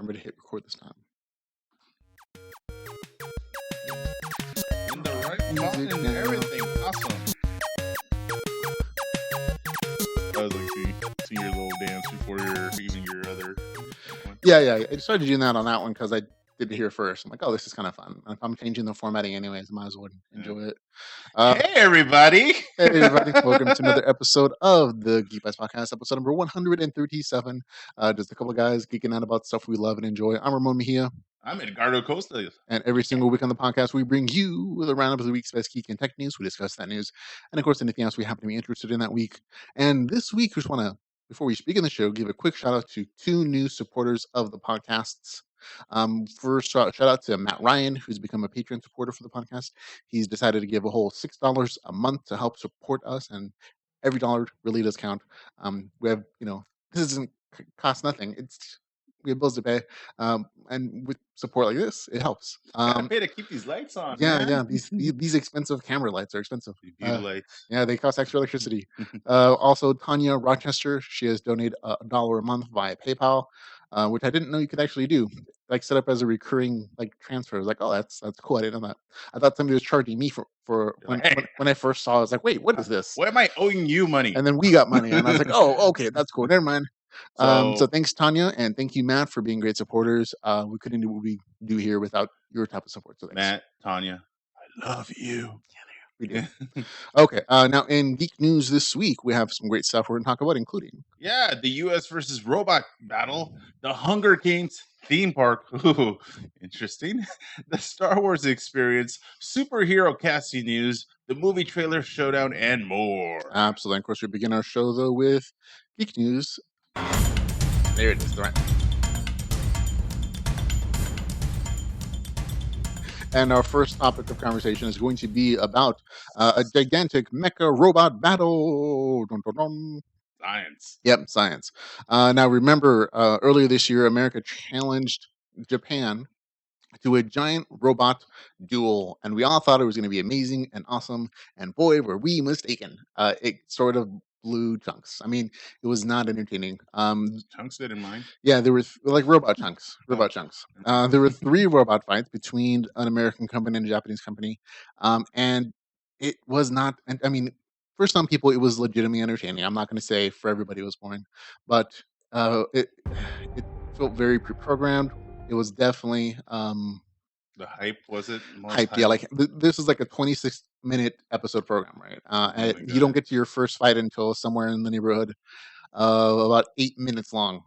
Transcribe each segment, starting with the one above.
I'm ready to hit record this time. In the right font and everything. Awesome. That was like seeing your little dance before you're using your other one. Yeah. I started doing that on that one because I did it here first. I'm like, oh, this is kind of fun. If I'm changing the formatting anyways, I might as well enjoy it. Hey, everybody. Hey, everybody. Welcome to another episode of the Geek Bytes Podcast, episode number 137. Just a couple of guys geeking out about stuff we love and enjoy. I'm Ramon Mejia. I'm Edgardo Acosta. And every single week on the podcast, we bring you with a roundup of the week's best geek and tech news. We discuss that news. And of course, anything else we happen to be interested in that week. And this week, we just want to, before we begin the show, give a quick shout out to two new supporters of the podcasts. First, shout out to Matt Ryan, who's become a Patreon supporter for the podcast. He's decided to give a whole $6 a month to help support us, and every dollar really does count. We have, this doesn't cost nothing. We have bills to pay, and with support like this, it helps. Gotta pay to keep these lights on. Yeah. These expensive camera lights are expensive. Lights. Yeah, they cost extra electricity. Also, Tanya Rochester, she has donated $1 a month via PayPal, which I didn't know you could actually do. Like set up as a recurring transfer. I was like, oh, that's cool. I didn't know that. I thought somebody was charging me for when I first saw it. I was like, wait, what is this? Why am I owing you money? And then we got money, and I was like, oh, okay, that's cool. Never mind. So thanks, Tanya, and thank you, Matt, for being great supporters. We couldn't do what we do here without your type of support. So thanks. Matt, Tanya, I love you. We do. Okay. Now, in geek news this week, we have some great stuff we're going to talk about, including the U.S. versus robot battle, the Hunger Games theme park. Ooh, interesting. The Star Wars experience, superhero casting news, the movie trailer showdown, and more. Absolutely. Of course, we begin our show though with geek news. There it is. Right. And our first topic of conversation is going to be about a gigantic mecha robot battle. Dun, dun, dun. Science. Yep, science. Now, remember, earlier this year, America challenged Japan to a giant robot duel, and we all thought it was going to be amazing and awesome. And boy, were we mistaken! It sort of blew chunks. I mean, it was not entertaining. Chunks didn't mind. Yeah, there were robot chunks. There were 3 robot fights between an American company and a Japanese company, and it was not. And I mean, for some people, it was legitimately entertaining. I'm not going to say for everybody it was boring, but it felt very pre-programmed. It was definitely the hype, was it? Hype, yeah. Like this is like a 26-minute episode program, right? And you don't get to your first fight until somewhere in the neighborhood of about 8 minutes long.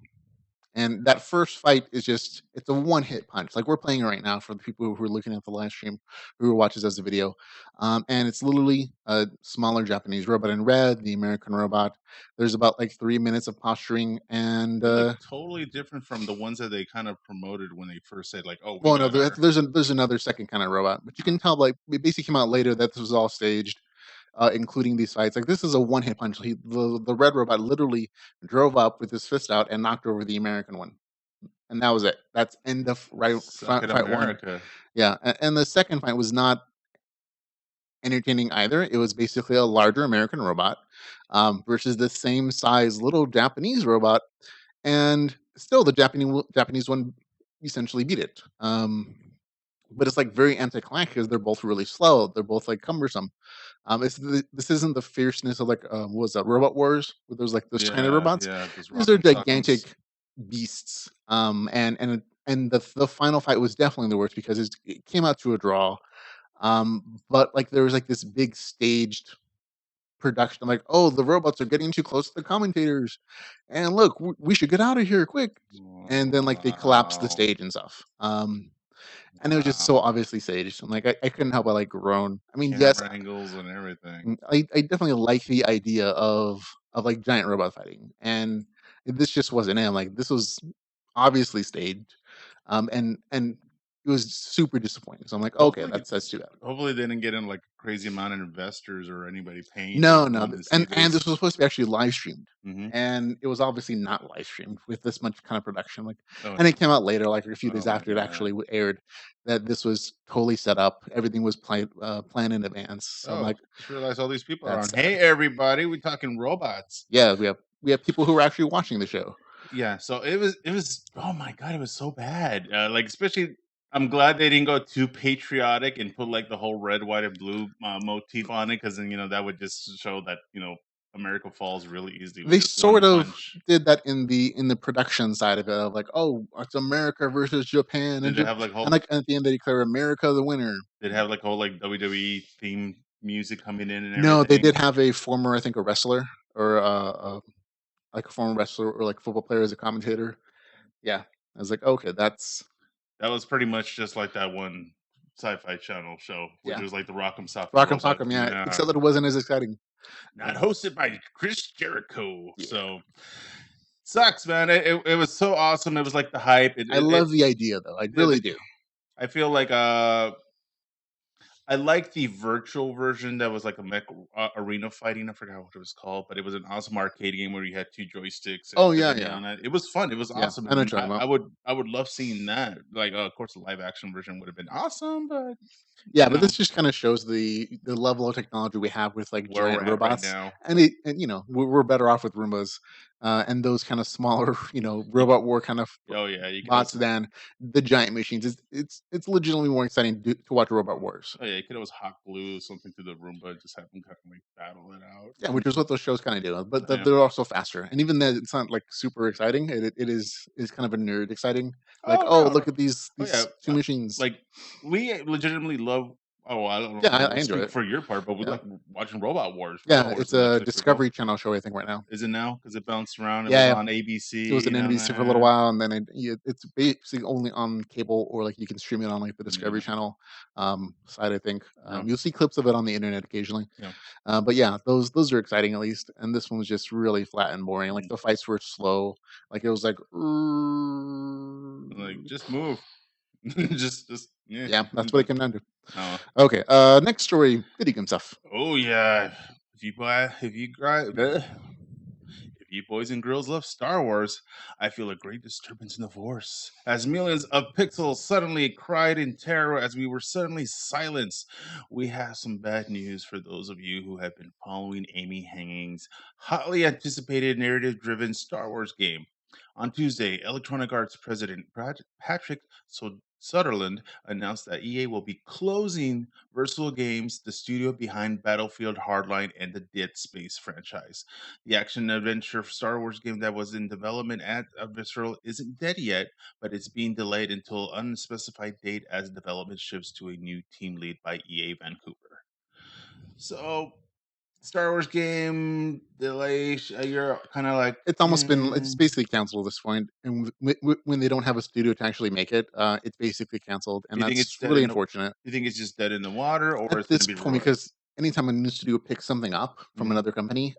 And that first fight is it's a one-hit punch. Like we're playing it right now for the people who are looking at the live stream, who watches as a video. And it's literally a smaller Japanese robot in red, the American robot. There's about 3 minutes of posturing, and totally different from the ones that they kind of promoted when they first said there's another second kind of robot, but you can tell it basically came out later that this was all staged. Including these fights. This is a one-hit punch. The red robot literally drove up with his fist out and knocked over the American one. And that was it. That's end of fight one. Yeah, and the second fight was not entertaining either. It was basically a larger American robot versus the same size little Japanese robot. And still the Japanese one essentially beat it. But it's very anticlimactic because they're both really slow. They're both cumbersome. This isn't the fierceness of what was that, Robot Wars, where there's those China robots. Yeah, these are gigantic beasts. And the final fight was definitely the worst because it came out to a draw. But there was this big staged production. Oh, the robots are getting too close to the commentators, and look, we should get out of here quick. And then they collapsed the stage and stuff. And it was just so obviously staged. I'm I couldn't help but groan. I mean, yes, angles and everything. I definitely like the idea of giant robot fighting, and this just wasn't it. This was obviously staged, and it was super disappointing. So I'm okay, that's too bad. Hopefully they didn't get in a crazy amount of investors or anybody paying. No, and this was supposed to be actually live streamed, and it was obviously not live streamed with this much kind of production. And it came out later, a few days after it actually aired, that this was totally set up. Everything was planned in advance. So I just realized all these people are on. Hey, everybody, we're talking robots. Yeah, we have people who are actually watching the show. Yeah, so it was oh my god, it was so bad. Like especially I'm glad they didn't go too patriotic and put like the whole red, white, and blue motif on it because then that would just show that America falls really easily with They just one sort of punch. did that in the production side of it, of like, "Oh, it's America versus Japan," Did they have like and, whole like, at the end, they declare America the winner. did they have like whole like WWE theme music coming in and No, they did everything? have a former, I think, a wrestler or, like, a former wrestler or, like, football player as a commentator. Yeah. I was like, "Okay, that's" That was pretty much just like that one sci-fi channel show, which yeah. was like the Rock'em Sock'em Rock'em Robot. Sock'em, yeah, Yeah, except that it wasn't as exciting. not Yeah. hosted by Chris Jericho. Yeah. So sucks, man. It was so awesome. It was like the hype. I love the idea, though, I really do. I feel like I like the virtual version that was like a mech arena fighting. I forgot what it was called, but it was an awesome arcade game where you had two joysticks and Oh, yeah, everything yeah. on it. It was fun. It was Yeah, awesome, I know what and you're talking about. I would love seeing that. Like, of course, the live action version would have been awesome, but Yeah, you but know this just kinda shows the level of technology we have with, like, where we're giant at right robots, now. and, we're better off with Roombas, and those kinda smaller, You, robot war kind of oh yeah, you could bots also than the giant machines. It's legitimately more exciting to watch Robot Wars. oh yeah, you could always hot glue something to the Roomba and just have them kind of like battle it out. Yeah, which is what those shows kinda do, but Yeah. they're also faster, and even then, it's not, like, super exciting. It is kind of a nerd exciting, like, Oh "Oh, no, no. look at Oh yeah. these 2 machines." Like we legitimately love. Oh, I don't Yeah, know. I We'll enjoy speak it. for your part, but we Yeah. like watching Robot Wars. Robot Yeah, Wars it's is a actually pretty cool. Discovery Channel show, I think, right now. Is it now? Because it bounced around. It was Yeah, on it was ABC. an NBC for a little while, and then it's basically only on cable or, like, you can stream it on, like, the Discovery Yeah, Channel, side, I think. yeah, You'll see clips of it on the internet occasionally. yeah. But yeah, those are exciting at least, and this one was just really flat and boring, like, Mm. the fights were slow, like, it was like, Like just move. Just yeah. yeah, that's what it came down to. No. Okay, next story, video game stuff. Oh yeah. If you if you boys and girls love Star Wars, I feel a great disturbance in the force. As millions of pixels suddenly cried in terror as we were suddenly silenced, we have some bad news for those of you who have been following Amy Hennig's hotly anticipated narrative driven Star Wars game. On Tuesday, Electronic Arts President Patrick Sutherland announced that EA will be closing Versatile Games, the studio behind Battlefield Hardline and the Dead Space franchise. The action adventure Star Wars game that was in development at Visceral isn't dead yet, but it's being delayed until unspecified date as development shifts to a new team lead by EA Vancouver. So, Star Wars game delay. You're kind of like, It's basically canceled at this point, and when they don't have a studio to actually make it, it's basically canceled, and you think it's that's dead really in the? unfortunate. You think it's just dead in the water, or At it's going to this be point, revived? because anytime a new studio picks something up from Mhm. another company,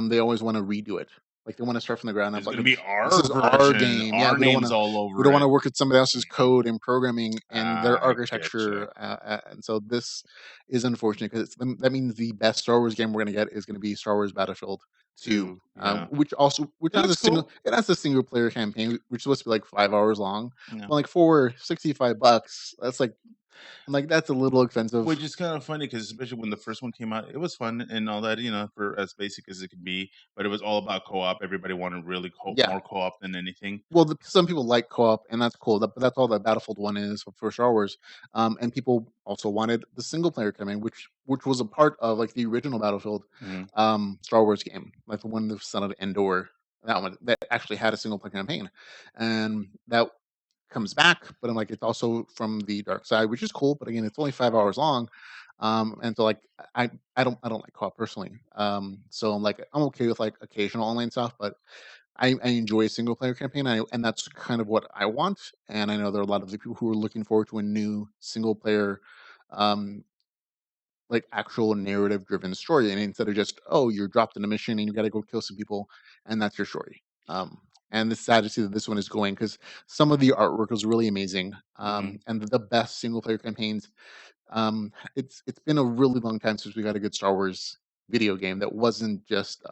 they always wanna redo it. Like, they wanna start from the ground up, It's like, going to be "This our is our version. game." Yeah, Our name's all we over don't wanna it. work with somebody else's code and programming and their I get you. architecture, and so this is unfortunate because that means the best Star Wars game we're gonna get is gonna be Star Wars Battlefreld 2, Too. Yeah. which It has a looks single cool. it has a single player campaign, which is supposed to be, like, 5 hours long, Yeah. but, like, for $65, that's a little expensive. Which is kind of funny because especially when the first one came out, it was fun and all that, for as basic as it could be, but it was all about co-op. Everybody wanted really Yeah. more co-op than anything. Well, some people like co-op, and that's cool. But that's all that Battlefield One is for Star Wars. And people also wanted the single player campaign, which was a part of like the original Battlefield Mhm. Star Wars game, like the one that was of Endor. That one that actually had a single player campaign, and that comes back. But I'm like, it's also from the dark side, which is cool. But again, it's only 5 hours long. And so like I don't like co-op personally. So I'm like I'm okay with like occasional online stuff, but I enjoy a single player campaign, and that's kind of what I want. And I know there are a lot of the people who are looking forward to a new single player, um, like actual narrative driven story, and instead of just you're dropped in a mission and you got to go kill some people, and that's your story. And it's sad to see that this one is going because some of the artwork was really amazing, Mhm. and the best single player campaigns it's been a really long time since we got a good Star Wars video game that wasn't just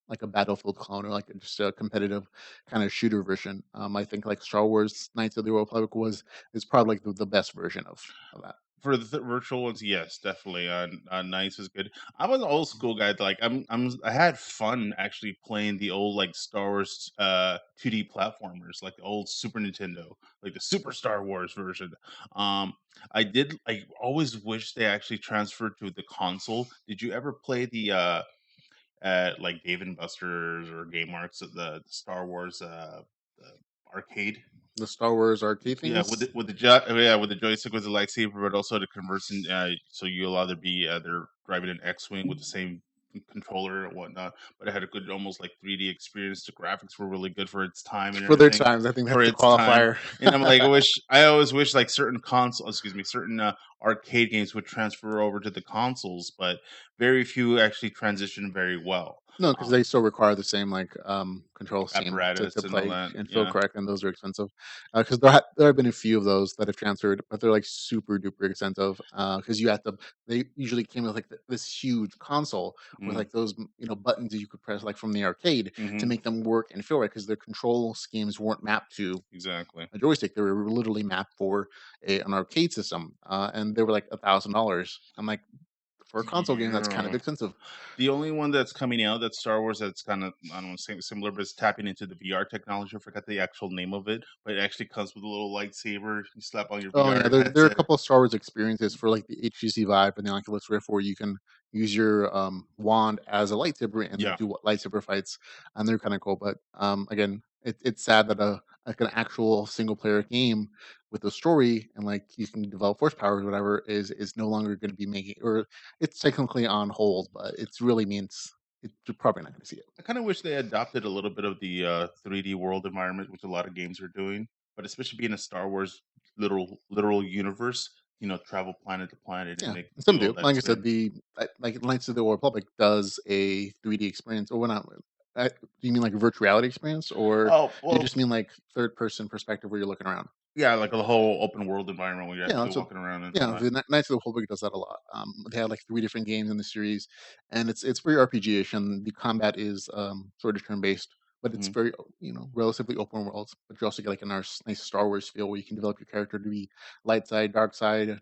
like a Battlefield clone or like just a competitive kind of shooter version. I think like Star Wars Knights of the Old Republic was is probably like the best version of that. For the virtual ones, yes, definitely. Nice is good. I'm an old school guy. Like I had fun actually playing the old like Star Wars 2D platformers, like the old Super Nintendo, like the Super Star Wars version. Um, I did. I always wish they actually transferred to the console. Did you ever play the at like Dave and Buster's or Game Arts at the Star Wars the arcade? The Star Wars arcade Yeah, things. with the joystick with the lightsaber, but also the conversion. So you'll either be either driving an X-wing with the same controller and whatnot, but it had a good, almost like 3D experience. The graphics were really good for its time and For their everything. times, I think For that's the its time, qualifier. and I'm like, I always wish like certain arcade games would transfer over to the consoles, but very few actually transition very well. No, because Um, they still require the same like control scheme to Apparatus and all play that, and feel yeah. correct, and those are expensive. Because there have been a few of those that have transferred, but they're like super duper expensive. Because you have to, they usually came with like this huge console with Mm, like those buttons that you could press like from the arcade to hmm. make them work and feel right. Because their control schemes weren't mapped to Exactly. a joystick; they were literally mapped for an arcade system, and they were like $1,000. I'm like, for a console game, that's kind of Yeah. expensive. The only one that's coming out that's Star Wars that's kind of, I don't want to say similar, but it's tapping into the VR technology. I forgot the actual name of it, but it actually comes with a little lightsaber you slap on your Oh yeah, VR there are a headset. couple of Star Wars experiences for like the HTC Vive and the Oculus Rift where you can use your wand as a lightsaber and Yeah. do lightsaber fights, and they're kind of cool. But again, it's sad that a like an actual single player game with a story and like you can develop force powers or whatever is no longer going to be making, or it's technically on hold, but it's really means you're probably not going to see it. I kind of wish they adopted a little bit of the 3D world environment, which a lot of games are doing, but especially being a Star Wars literal universe, travel planet to planet and Yeah, make some do all do. that Like I said, experience. the like Knights of the Old Republic does a 3D experience, or well, not. Do you mean like a virtual reality experience, or Oh do you well, just mean like third person perspective where you're looking around? yeah, like a whole open world environment where you're Yeah, actually so walking around and all yeah, that. the Knights of the Republic does that a lot. They had like three different games in the series, and it's very RPG-ish, and the combat is sort of turn-based, but it's Mhm. very relatively open world. But you also get like a nice Star Wars feel where you can develop your character to be light side, dark side,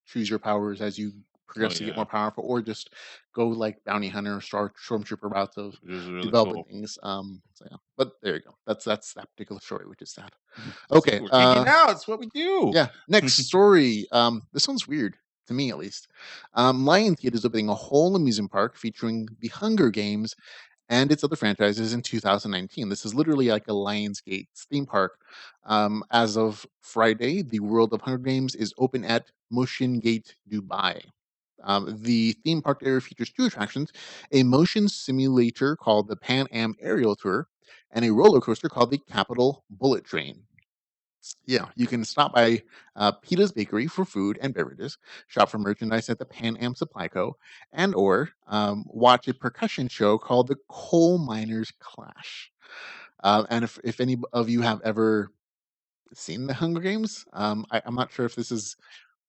choose your powers as you Oh progress to get yeah, more powerful, or just go like bounty hunter, stormtrooper routes of which is really developing cool. things. So yeah, but there you go. That's that particular story, which is sad. See, Okay, we're geeking out. It's what we do. yeah. Next story. This one's weird to me, at least. Lionsgate is opening a whole amusement park featuring the Hunger Games and its other franchises in 2019. This is literally like a Lionsgate theme park. As of Friday, the World of Hunger Games is open at Motion Gate Dubai. The theme park area features two attractions: a motion simulator called the Pan Am Aerial Tour, and a roller coaster called the Capital Bullet Train. Yeah, you can stop by Pita's Bakery for food and beverages, shop for merchandise at the Pan Am Supply Co., and or watch a percussion show called the Coal Miners Clash. And if any of you have ever seen the Hunger Games, I'm not sure if this is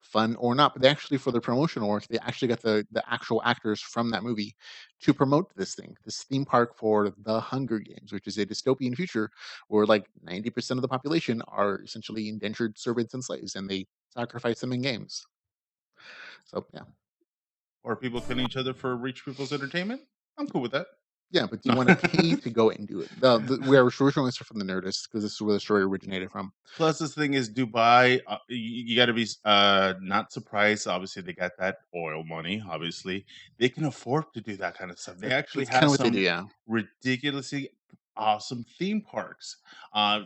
fun or not, but they actually, for the promotional work, they actually got the actual actors from that movie to promote this theme park for the Hunger Games, which is a dystopian future where like 90% of the population are essentially indentured servants and slaves, and they sacrifice them in games. So yeah, Or people killing each other for rich people's entertainment. I'm cool with that. yeah, but do you want to pay to go and do it? We're showing this from the Nerdist because this is where the story originated from. Plus, this thing is Dubai. You got to be not surprised. Obviously, they got that oil money. Obviously, they can afford to do that kind of stuff. They actually That's kind have of what they do. some Yeah, ridiculously awesome theme parks.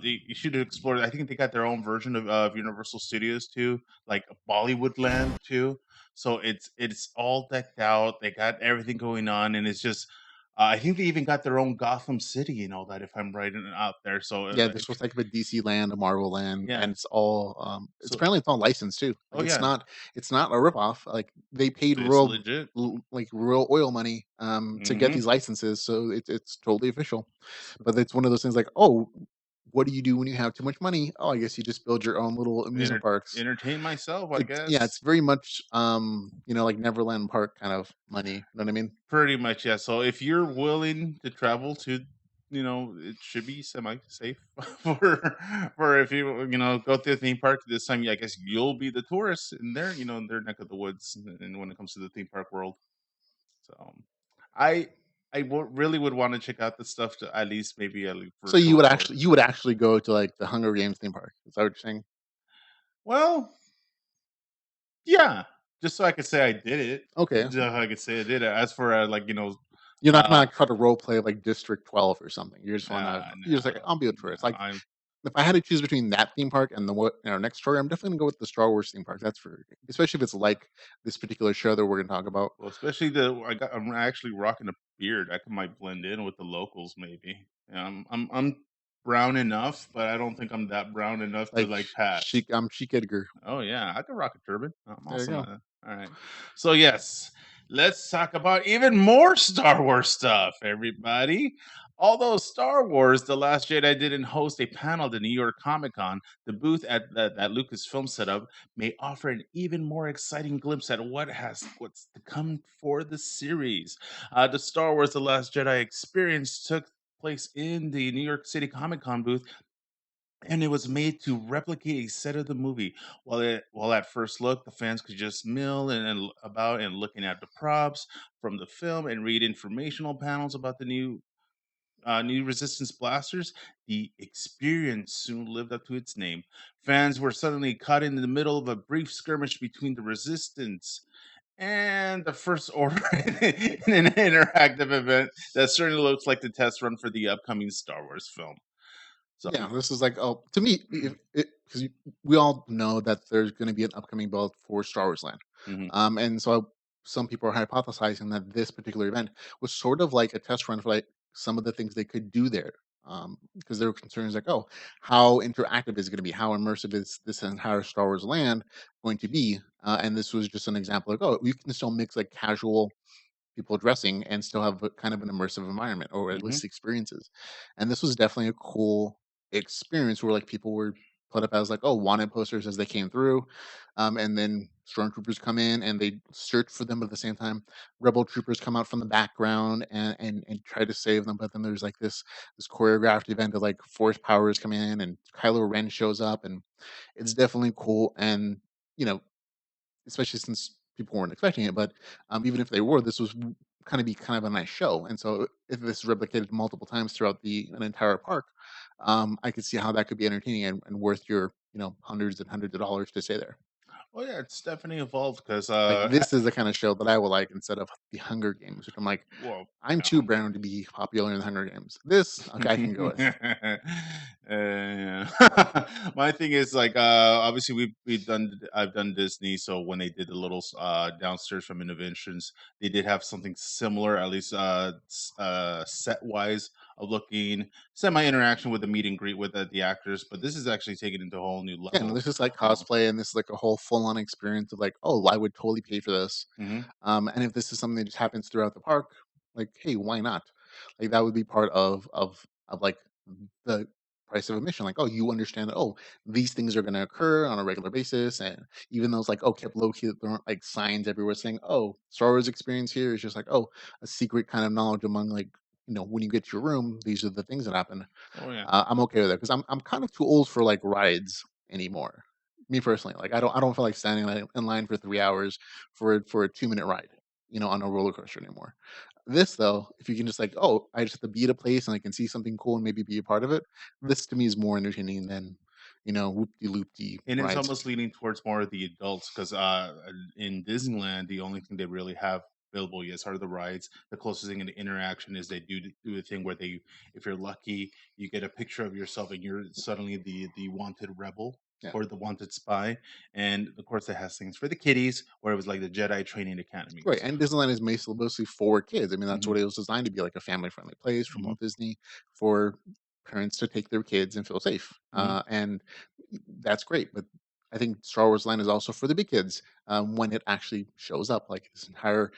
You should explore. I think they got their own version of Universal Studios too, like Bollywood Land too. So it's all decked out. They got everything going on, and it's just. I think they even got their own Gotham City and all that. If I'm right out there, so yeah. if This was like a DC land, a Marvel land, yeah, and it's all. It's so apparently it's all licensed too. oh Like it's yeah, not a ripoff. Like they paid it's legit. like real oil money to get Mhm. these licenses, so it's totally official. But it's one of those things like, oh, what do you do when you have too much money? Oh, I guess you just build your own little amusement parks. Entertain myself, I Yeah, guess. it's very much like Neverland Park kind of money. You know what I mean? Pretty much, yeah. So if you're willing to travel to it should be semi-safe for if you go to the theme park this time. Yeah, I guess you'll be the tourist in their neck of the woods, and when it comes to the theme park world. So, I really would want to check out the stuff to at least maybe at least for So a short tour. you would actually go to like the Hunger Games theme park? Is that what you're saying? Well, yeah, just so I could say I did it. Okay, Just so I could say I did it. As for you're not gonna uh, like, try to role play like District 12 or something. You're just like, no, I'll be a tourist. no, Like if I had to choose between that theme park and the what next story, I'm definitely gonna go with the Star Wars theme park. That's for especially if it's like this particular show that we're gonna talk about. well, especially I'm actually rocking a beard. I might blend in with the locals, maybe. Yeah, I'm brown enough, but I don't think I'm that brown enough to Like like pass. chic, I'm chic Edgar. Oh yeah, I can rock a turban. I'm There you awesome go. at it. All right. So yes, let's talk about even more Star Wars stuff, everybody. Although Star Wars: The Last Jedi didn't host a panel at the New York Comic Con, the booth at that Lucasfilm set up may offer an even more exciting glimpse at what's to come for the series. The Star Wars: The Last Jedi experience took place in the New York City Comic Con booth, and it was made to replicate a set of the movie. While at first look, the fans could just mill about and looking at the props from the film and read informational panels about the new Resistance blasters. The experience soon lived up to its name. Fans were suddenly caught in the middle of a brief skirmish between the Resistance and the First Order in an interactive event that certainly looks like the test run for the upcoming Star Wars film. So, Yeah, this is like, oh, to me, if it because we all know that there's going to be an upcoming build for Star Wars Land, mhm, and so some people are hypothesizing that this particular event was sort of like a test run for like some of the things they could do there, because there were concerns like, oh, how interactive is it going to be? How immersive is this entire Star Wars land going to be? And this was just an example like, oh, you can still mix like casual people dressing and still have a kind of an immersive environment or at mhm. least experiences. And this was definitely a cool experience where like people were put up as like, oh, wanted posters as they came through. And then stormtroopers come in and they search for them, but at the same time rebel troopers come out from the background and try to save them. But then there's like this choreographed event of like force powers come in and Kylo Ren shows up, and it's definitely cool. And you know especially since people weren't expecting it. But even if they were, this was kind of be kind of a nice show. And so if this is replicated multiple times throughout the an entire park, I could see how that could be entertaining and worth your hundreds and hundreds of dollars to stay there. Oh yeah, it's definitely evolved because Like this is the kind of show that I would like instead of the Hunger Games, which I'm like, well, I'm too brown to be popular in the Hunger Games. This, okay, I can go with. Yeah. My thing is like obviously I've done Disney, so when they did the little downstairs from Innovations, they did have something similar, at least set wise of looking semi interaction with the meet and greet with the actors, but this is actually taken into a whole new Yeah, and level. this is like Um, cosplay, and this is like a whole full on experience of like, oh, I would totally pay for this. mhm. And if this is something that just happens throughout the park, like, hey, why not? Like that would be part of like the price of admission. Like, oh, you understand that, oh, these things are gonna occur on a regular basis. And even those like, oh, kept low key, there aren't like signs everywhere saying, oh, Star Wars experience here is just like, oh, a secret kind of knowledge among like, when you get to your room, these are the things that happen. Oh yeah. I'm okay with it because I'm kind of too old for like rides anymore. Me personally, like I don't feel like standing in line for 3 hours for a 2 minute ride, on a roller coaster anymore. This though, if you can just like, oh, I just have to be at a place and I can see something cool and maybe be a part of it. This to me is more entertaining than whoop de loop de And it's rides. almost leaning towards more of the adults because in Disneyland, the only thing they really have available, yes, are the rides. The closest thing to interaction is they do a thing where if you're lucky, you get a picture of yourself and you're suddenly the wanted rebel Yeah. or the wanted spy. And of course, it has things for the kiddies, where it was like the Jedi Training Right, Academies. and Disneyland is mostly for kids. I mean, that's Hmm. what it was designed to be, like a family-friendly place from Hmm. Walt Disney for parents to take their kids and feel safe. Hmm. And that's great, but I think Star Wars Land is also for the big kids, when it actually shows up, like this entire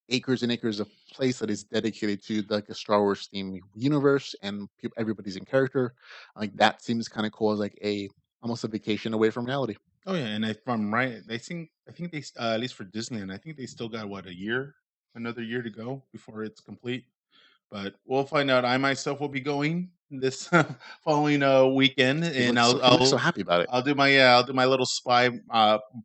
acres and acres of place that is dedicated to like a Star Wars theme universe, and everybody's in character. Like that seems kind of cool as like a almost a vacation away from reality. Oh yeah, and if I'm right, I think at least for Disneyland, I think they still got what, another year to go before it's complete. But we'll find out. I myself will be going this following weekend, and He looks so happy about it. I'll do my little spy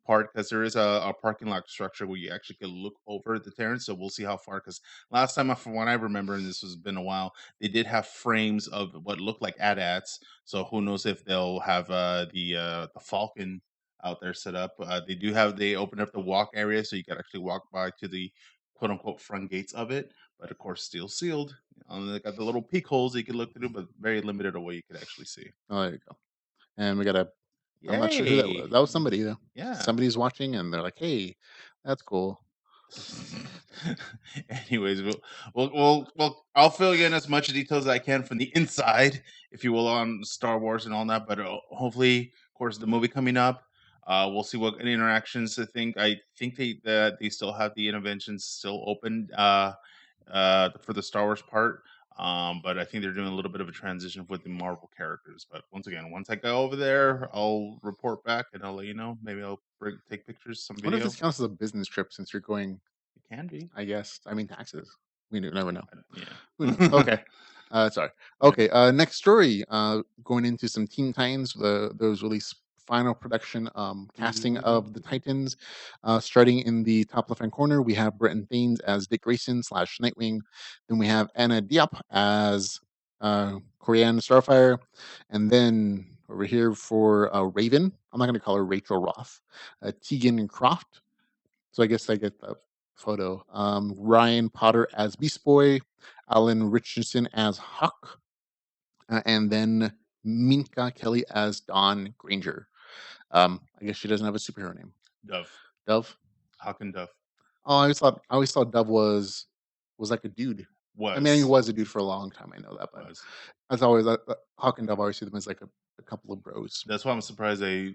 part, because there is a parking lot structure where you actually can look over the Terrace. So we'll see how far. Because last time, from what I remember, and this has been a while, they did have frames of what looked like AT-ATs. So who knows if they'll have the Falcon out there set up. They open up the walk area, so you can actually walk by to the quote unquote front gates of it, but of course still sealed. They got the little peek holes that you can look through, but very limited of what you could actually see. Oh, there you go. And we got a I'm not sure who that was. Yay! That was somebody, though. Yeah. Somebody's watching, and they're like, "Hey, that's cool." Anyways, I'll fill you in as much details as I can from the inside, if you will, on Star Wars and all that. But hopefully, of course, the movie coming up, we'll see what interactions. I think they still have the interventions still open for the Star Wars part. But I think they're doing a little bit of a transition with the Marvel characters. But once again, once I go over there, I'll report back and I'll let you know. Maybe I'll take pictures, some I wonder if video. this counts as a business trip since you're going. It can be. I guess. I mean, taxes. We never know. Who knows? Yeah. Okay. Sorry. Yeah. Okay. Next story. Going into some Teen Titans. Those release final production casting of the Titans. Starting in the top left-hand corner, we have Brenton Thames as Dick Grayson / Nightwing. Then we have Anna Diop as Korean Starfire, and then over here for Raven. I'm not going to call her Rachel Roth. Tegan Croft. So I guess I get the photo. Ryan Potter as Beast Boy, Alan Richardson as Huck, and then Minka Kelly as Dawn Granger. I guess she doesn't have a superhero name. Dove. Dove. Hawk and Dove. Oh, I always thought Dove was like a dude. I mean, he was a dude for a long time. I know that, but Was. that's always Hawk and Dove. I always see them as like a couple of bros. That's why I'm surprised they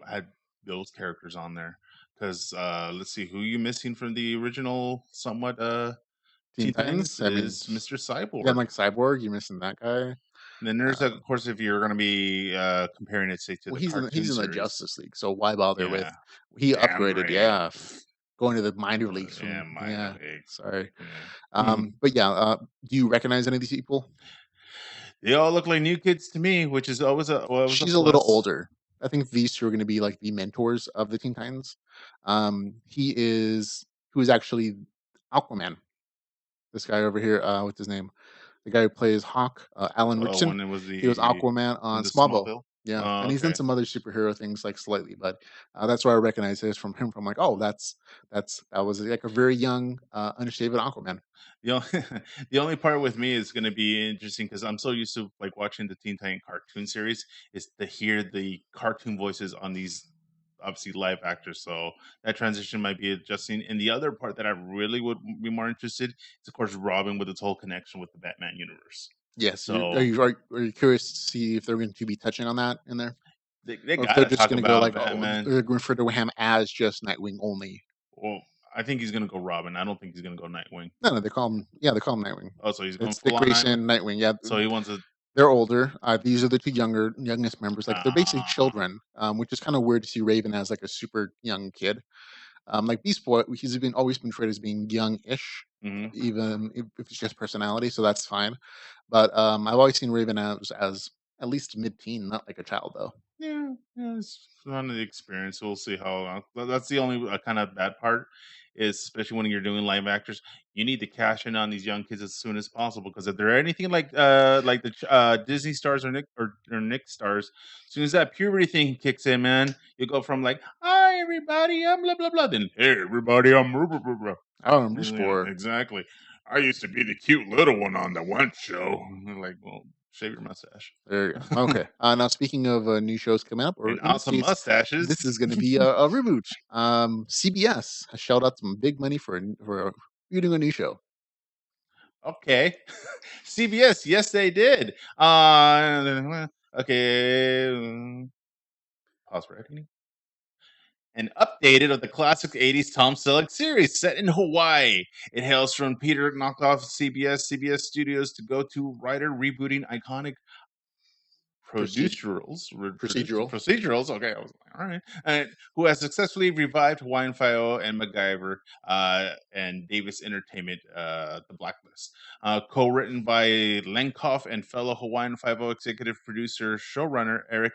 had those characters on there. Because let's see, who you missing from the original, somewhat Teen Teen Titans. Titans I mean, is Mr. yeah, Cyborg. like Cyborg. You missing that guy? And then there's, of course, if you're going to be comparing it, say, to Well, the cartoon he's in the series. Justice League, so why bother with? Yeah. He Damn upgraded, right. yeah, going to the minor leagues. Yeah, From, minor leagues. sorry. Yeah. But yeah, do you recognize any of these people? They all look like new kids to me, which is always She's a little plus. older. I think these two are going to be like the mentors of the Teen Titans. He is who is actually Aquaman. This guy over here, what's his name? The guy who plays Hawk, Alan Oh, Richardson. when it was He was the Aquaman in on the Smallville. Smallville. Yeah, Oh, and he's done okay. some other superhero things like slightly, but that's where I recognize this from him. From like, oh, that was like a very young, unshaven Aquaman. The only, the only part with me is going to be interesting because I'm so used to like watching the Teen Titan cartoon series is to hear the cartoon voices on these obviously live actors. So that transition might be adjusting. And the other part that I really would be more interested is, of course, Robin with its whole connection with the Batman universe. Yes, So are you curious to see if they're going to be touching on that in there, they or if they're gotta just talk going to go about like, oh, Batman. they're going to refer to him as just Nightwing only? Well, I think he's gonna go Robin. I don't think he's gonna go Nightwing. No, they call him. Yeah, they call him Nightwing. Oh, so he's going It's Dick full on Grayson, Nightwing. Nightwing. Yeah, So he wants a they're older. These are the two youngest members. Like they're basically uh, children, which is kind of weird to see Raven as like a super young kid. Like Beast Boy, he's been always been portrayed as being young-ish, mhm. even if it's just personality. So that's fine. But I've always seen Raven as at least mid-teen, not like a child though. Yeah, it's fun the experience. We'll see how. That's the only kind of bad part is, especially when you're doing live actors, you need to cash in on these young kids as soon as possible because if they're anything like the Disney stars or Nick stars, as soon as that puberty thing kicks in, man, you go from like, "Hi everybody, I'm blah blah blah," then, "Hey everybody, I'm blah blah blah blah." I don't remember Yeah, for exactly. I used to be the cute little one on the one show. Like, well, shave your mustache. there. You go. Okay. Now speaking of new shows coming up, or And in this awesome case, mustaches. this is going to be a reboot. CBS has shelled out some big money for doing a new show. Okay. CBS, yes, they did. Okay. Pause for editing. An updated of the classic 80s Tom Selleck series set in Hawaii. It hails from Peter Knockoff CBS Studios to go to writer rebooting iconic Proceed procedural. procedurals. Okay, I was like, all right. Who has successfully revived Hawaiian Five-O and MacGyver and Davis Entertainment, The Blacklist. Co-written by Lenkoff and fellow Hawaiian Five-O executive producer, showrunner Eric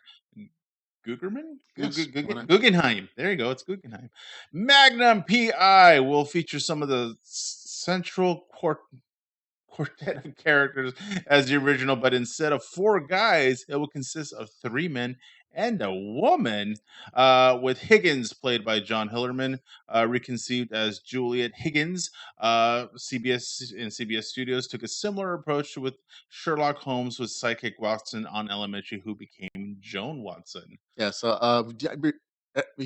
Gugerman? Yes, why not? Guggenheim. There you go. It's Guggenheim. Magnum PI will feature some of the central quartet of characters as the original, but instead of four guys, it will consist of three men and a woman, with Higgins played by John Hillerman, reconceived as Juliet Higgins. CBS Studios took a similar approach with Sherlock Holmes with psychic Watson on Elementary, who became Joan Watson. Yeah, so,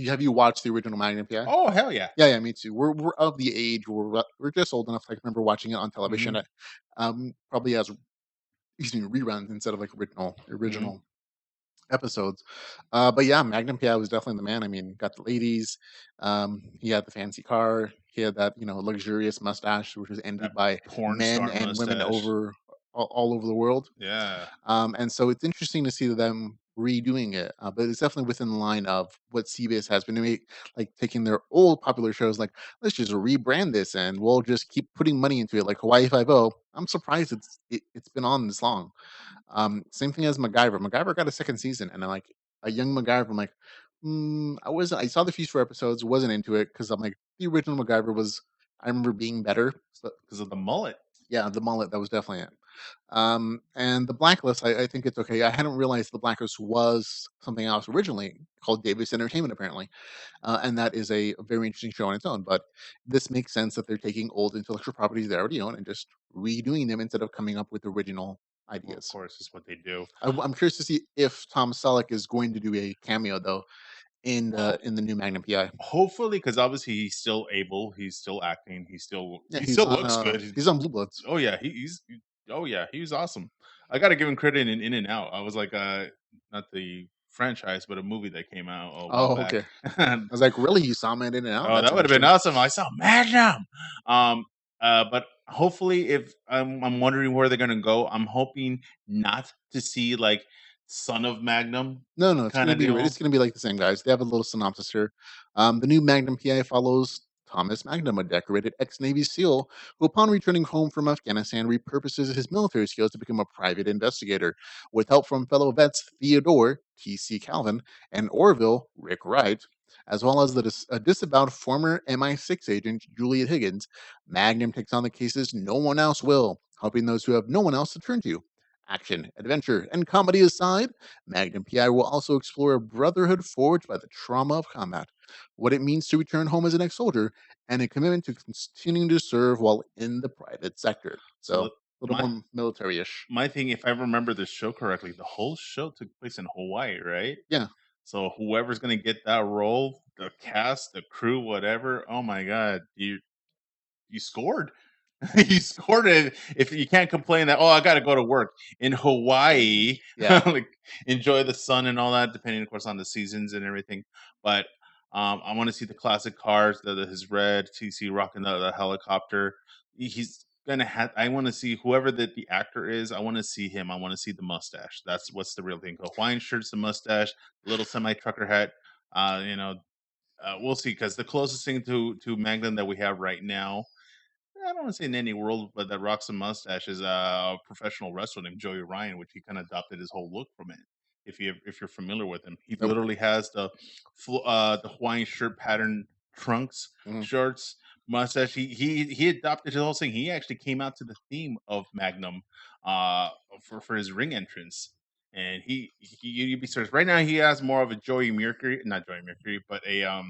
have you watched the original Magnum PI? Oh hell yeah! Yeah, yeah, me too. We're of the age where we're just old enough to, like, remember watching it on television hmm at, probably as, excuse me, reruns instead of, like, hmm original episodes. But yeah, Magnum PI was definitely the man. I mean, got the ladies, he had the fancy car, he had that, luxurious mustache, which was That envied by porn men star and women mustache. all over the world. Yeah, And so it's interesting to see them redoing it, but it's definitely within the line of what CBS has been doing, like taking their old popular shows, like let's just rebrand this and we'll just keep putting money into it, like Hawaii Five O. I'm surprised it's been on this long. Same thing as MacGyver. MacGyver got a second season, and I'm like a young MacGyver. I'm like, I wasn't. I saw the few 4 episodes, wasn't into it because I'm like the original MacGyver was. I remember being better. So, because of the mullet. yeah, the mullet that was definitely it. And the Blacklist, I think it's okay. I hadn't realized the Blacklist was something else originally called Davis Entertainment, apparently, and that is a very interesting show on its own. But this makes sense that they're taking old intellectual properties they already own and just redoing them instead of coming up with original Well, of ideas. course, is what they do. I'm curious to see if Tom Selleck is going to do a cameo though in the new Magnum PI. Hopefully, because obviously he's still able, he's still acting, Yeah, he still he's on looks good. he's on Blue Bloods. Oh yeah, oh yeah, he's awesome. I got to give him credit in and Out. I was like, not the franchise, but a movie that came out a while Oh, back. okay. I was like, really? You saw Man In and Out? Oh, That's that would have been interesting. awesome. I saw Magnum. Um, but hopefully, if I'm wondering where they're gonna go, I'm hoping not to see like Son of Magnum No, no, kind of it's deal. gonna be like the same guys. They have a little synopsis here. The new Magnum PI follows Thomas Magnum, a decorated ex-Navy SEAL who, upon returning home from Afghanistan, repurposes his military skills to become a private investigator. With help from fellow vets Theodore T.C. Calvin and Orville Rick Wright, as well as a disavowed former MI6 agent Juliet Higgins, Magnum takes on the cases no one else will, helping those who have no one else to turn to. Action, adventure, and comedy aside, Magnum PI will also explore a brotherhood forged by the trauma of combat, what it means to return home as an ex soldier, and a commitment to continuing to serve while in the private sector. So So, a little my more military ish. my thing, if I remember this show correctly, the whole show took place in Hawaii, right? Yeah, So whoever's gonna get that role, the cast, the crew, whatever. Oh my god, you scored. You scored it. If you can't complain that, oh, I got to go to work in Hawaii, yeah. like enjoy the sun and all that, depending, of course, on the seasons and everything. But I want to see the classic cars, his red TC rocking the helicopter. He's gonna have. I want to see whoever the actor is. I want to see him. I want to see the mustache. That's what's the real thing. The Hawaiian shirts, the mustache, little semi trucker hat. Uh, you know, we'll see because the closest thing to Magnum that we have right now, I don't want to say in any world, but that rocks a mustache is a professional wrestler named Joey Ryan, which he kind of adopted his whole look from it. If you're familiar with him, he Nope. literally has the Hawaiian shirt pattern trunks, Mhm. shorts, mustache. He adopted his whole thing. He actually came out to the theme of Magnum, uh, for his ring entrance. And you'd be serious. Right now, he has more of a Joey Mercury, not Joey Mercury, but a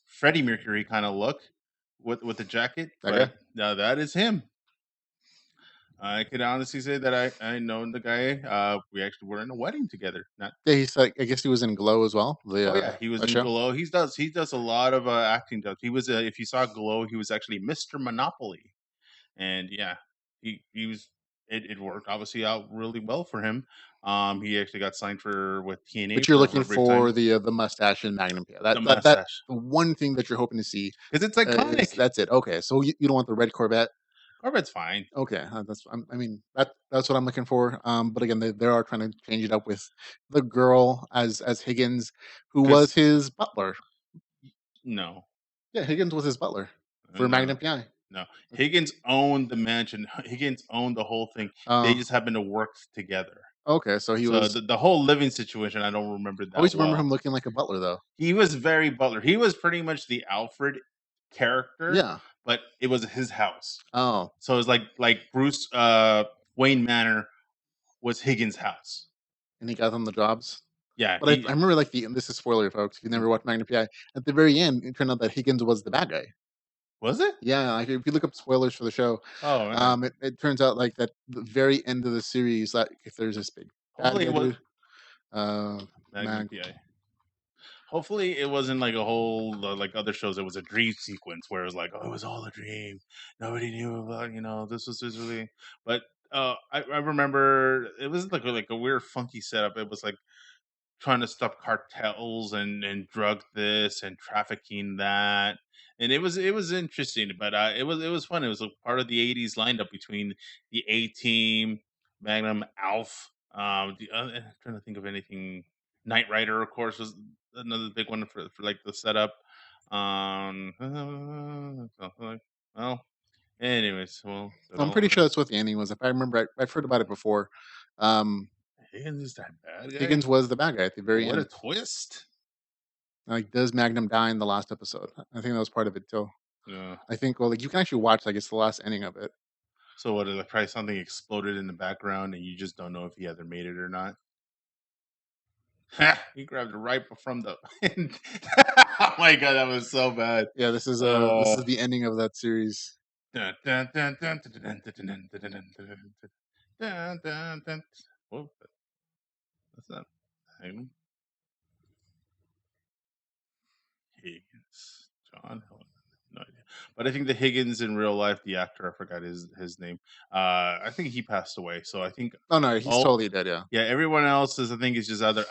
Freddie Mercury kind of look with the jacket, Okay. but that is him. I could honestly say that I know the guy. We actually were in a wedding together. Not Yeah, he's like, I guess he was in Glow as well. Oh yeah, he was That in show. Glow. He does a lot of acting jobs. He was if you saw Glow, he was actually Mr. Monopoly, and yeah, he was. It worked obviously out really well for him. He actually got signed for with TNA But you're for looking a brief time. for the mustache and Magnum PI. The That mustache the one thing that you're hoping to see because it's is iconic. that's it. Okay, so you don't want the red Corvette. Corvette's fine Okay, I mean that's what I'm looking for. But again, they are trying to change it up with the girl as Higgins, who because was his butler. no, Yeah, Higgins was his butler for no, Magnum PI. no. Higgins owned the mansion. Higgins owned the whole thing. They Oh, just happened to work together. okay. So he So was. the whole living situation, I don't remember I that always remember him well. looking like a butler, though. He was very Butler. He was pretty much the Alfred character, Yeah. but it was his house. Oh, So it was like Bruce Wayne Manor was Higgins' house. and he got them the jobs. Yeah, But I he remember like the this is spoiler, folks. If you never watched Magnum PI, at the very end, it turned out that Higgins was the bad guy. was it? Yeah, like if you look up spoilers for the show, Oh man. it turns out like that the very end of the series, like if there's this big bad Hopefully guy it was dude, uh, Magnum Mag. PI. Hopefully it wasn't like a whole like other shows. It was a dream sequence where it was like, oh, it was all a dream. Nobody knew about this was just really. But I remember it was like a weird funky setup. It was like trying to stop cartels and drug this and trafficking that. And it was interesting, but it was fun. It was a part of the '80s lineup between the A Team, Magnum, Alf. I'm trying to think of anything. Knight Rider, of course, was another big one for like the setup. Well, anyways, well, I'm pretty sure that's what the ending was. If I remember, I've heard about it before. Um, Higgins is that bad guy. Higgins was the bad guy at the very What a end. twist! Like, does Magnum die in the last episode? I think that was part of it too. Yeah. I think well, like you can actually watch like it's the last ending of it. So what? Like probably something exploded in the background, and you just don't know if he either made it or not. Ha! He grabbed it right from the. Oh my god, that was so bad. Yeah, this Uh, is the ending of that series. dun, dun, dun, dun, dun, dun, dun, dun, dun, dun, dun, dun, dun, dun, dun. Whoa, that's not him. Higgins, John. No idea. But I think the Higgins in real life, the actor, I forgot his name. I think he passed away. So I think Oh no, he's all totally dead. Yeah. yeah, everyone else is I think is just other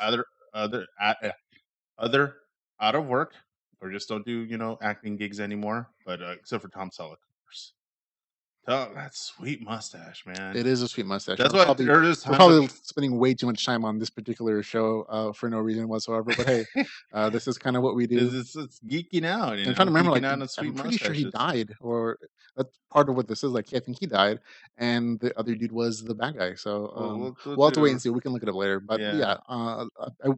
out of work or just don't do acting gigs anymore. But except for Tom Selleck, of course. That sweet mustache, man. It is a sweet mustache. That's what there's We're times. probably spending way too much time on this particular show for no reason whatsoever. But hey, this is kind of what we do. It's geeking out, I'm trying to remember, geeking like out on I'm sweet pretty sure he mustaches. died, or that's part of what this is. Like, I think he died, and the other dude was the bad guy. So We'll we'll have to wait do, and see. We can look it up later. But yeah. yeah, I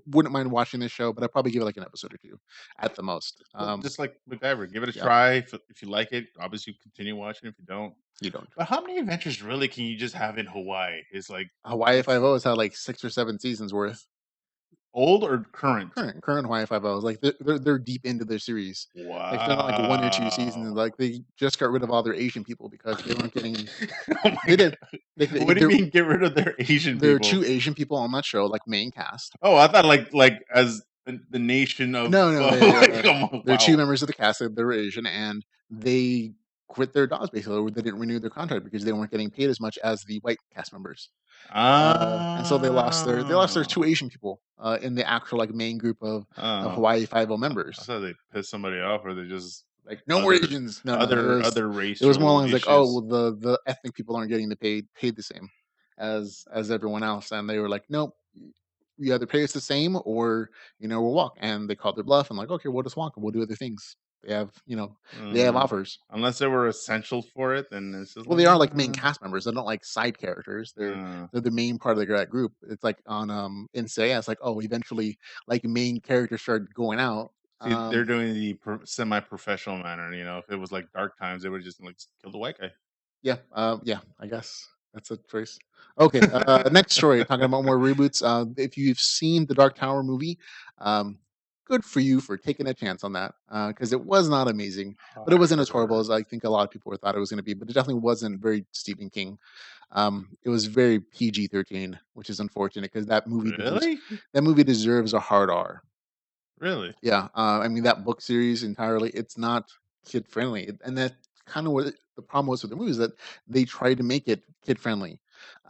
wouldn't mind watching this show, but I'd probably give it like an episode or two at the most. Well, just like MacGyver, give it a Yeah, try. If you like it, obviously continue watching. If you don't, you don't. but how many adventures really can you just have in Hawaii? Is like Hawaii Five O has had like 6 or 7 seasons worth. old or current? Current Hawaii Five O is like they're deep into their series. Like they're not like 1 or 2 seasons. Wow. Like they just got rid of all their Asian people because they weren't getting. Oh my They did. god. They What do you there mean get rid of their Asian there are people? 2 Asian people on that show, like main cast. Oh, I thought like as the nation of No, no, come on, there are 2 wow. members of the cast that were Asian, and they quit their jobs basically, or they didn't renew their contract because they weren't getting paid as much as the white cast members. And so they lost their 2 Ah. Asian people in the actual like main group of Oh. Hawaii Five O I members. thought they pissed somebody off or they just Like no more other Asians. No, no. other It was more racial along like, oh, issues. well, the ethnic people aren't getting the paid the same as everyone else, and they were like, nope, you either pay us the same or we'll walk. And they called their bluff and like, okay, we'll just walk and we'll do other things. They have they have Mm, offers. unless they were essential for it, then it's just Well, like, they are like main cast members. They're not like side characters. uh. They're the main part of that group. It's like on in say it's like, oh, eventually like main characters started going out. See, they're doing the semi-professional manner. If it was like Dark Times, they would just like kill the white guy. Yeah, yeah, I guess that's a choice. Okay, next story, talking about more reboots. If you've seen the Dark Tower movie, um, good for you for taking a chance on that because it was not amazing, but it I wasn't as horrible heard. as I think a lot of people thought it was going to be. But it definitely wasn't very Stephen King. It was very PG-13, which is unfortunate because Really? that movie deserves a hard R. Really? Yeah, I mean that book series entirely, it's not kid friendly, and that's kind of the problem was with the movie is that they tried to make it kid friendly,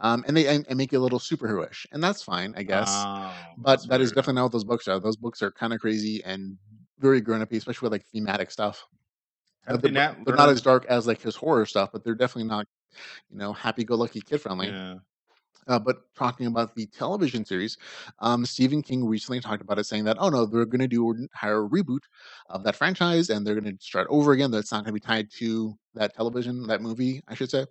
and make it a little superheroish, and that's fine, I guess. Oh, But that's that is weird. definitely not what those books are. Those books are kind of crazy and very grown up, especially with like thematic stuff. Have they not They're not as learned? dark as like his horror stuff, but they're definitely not, happy-go-lucky, kid-friendly. Yeah. But talking about the television series, Stephen King recently talked about it, saying that, oh no, they're going to do an entire reboot of that franchise, and they're going to start over again. That's not going to be tied to that movie, I should say.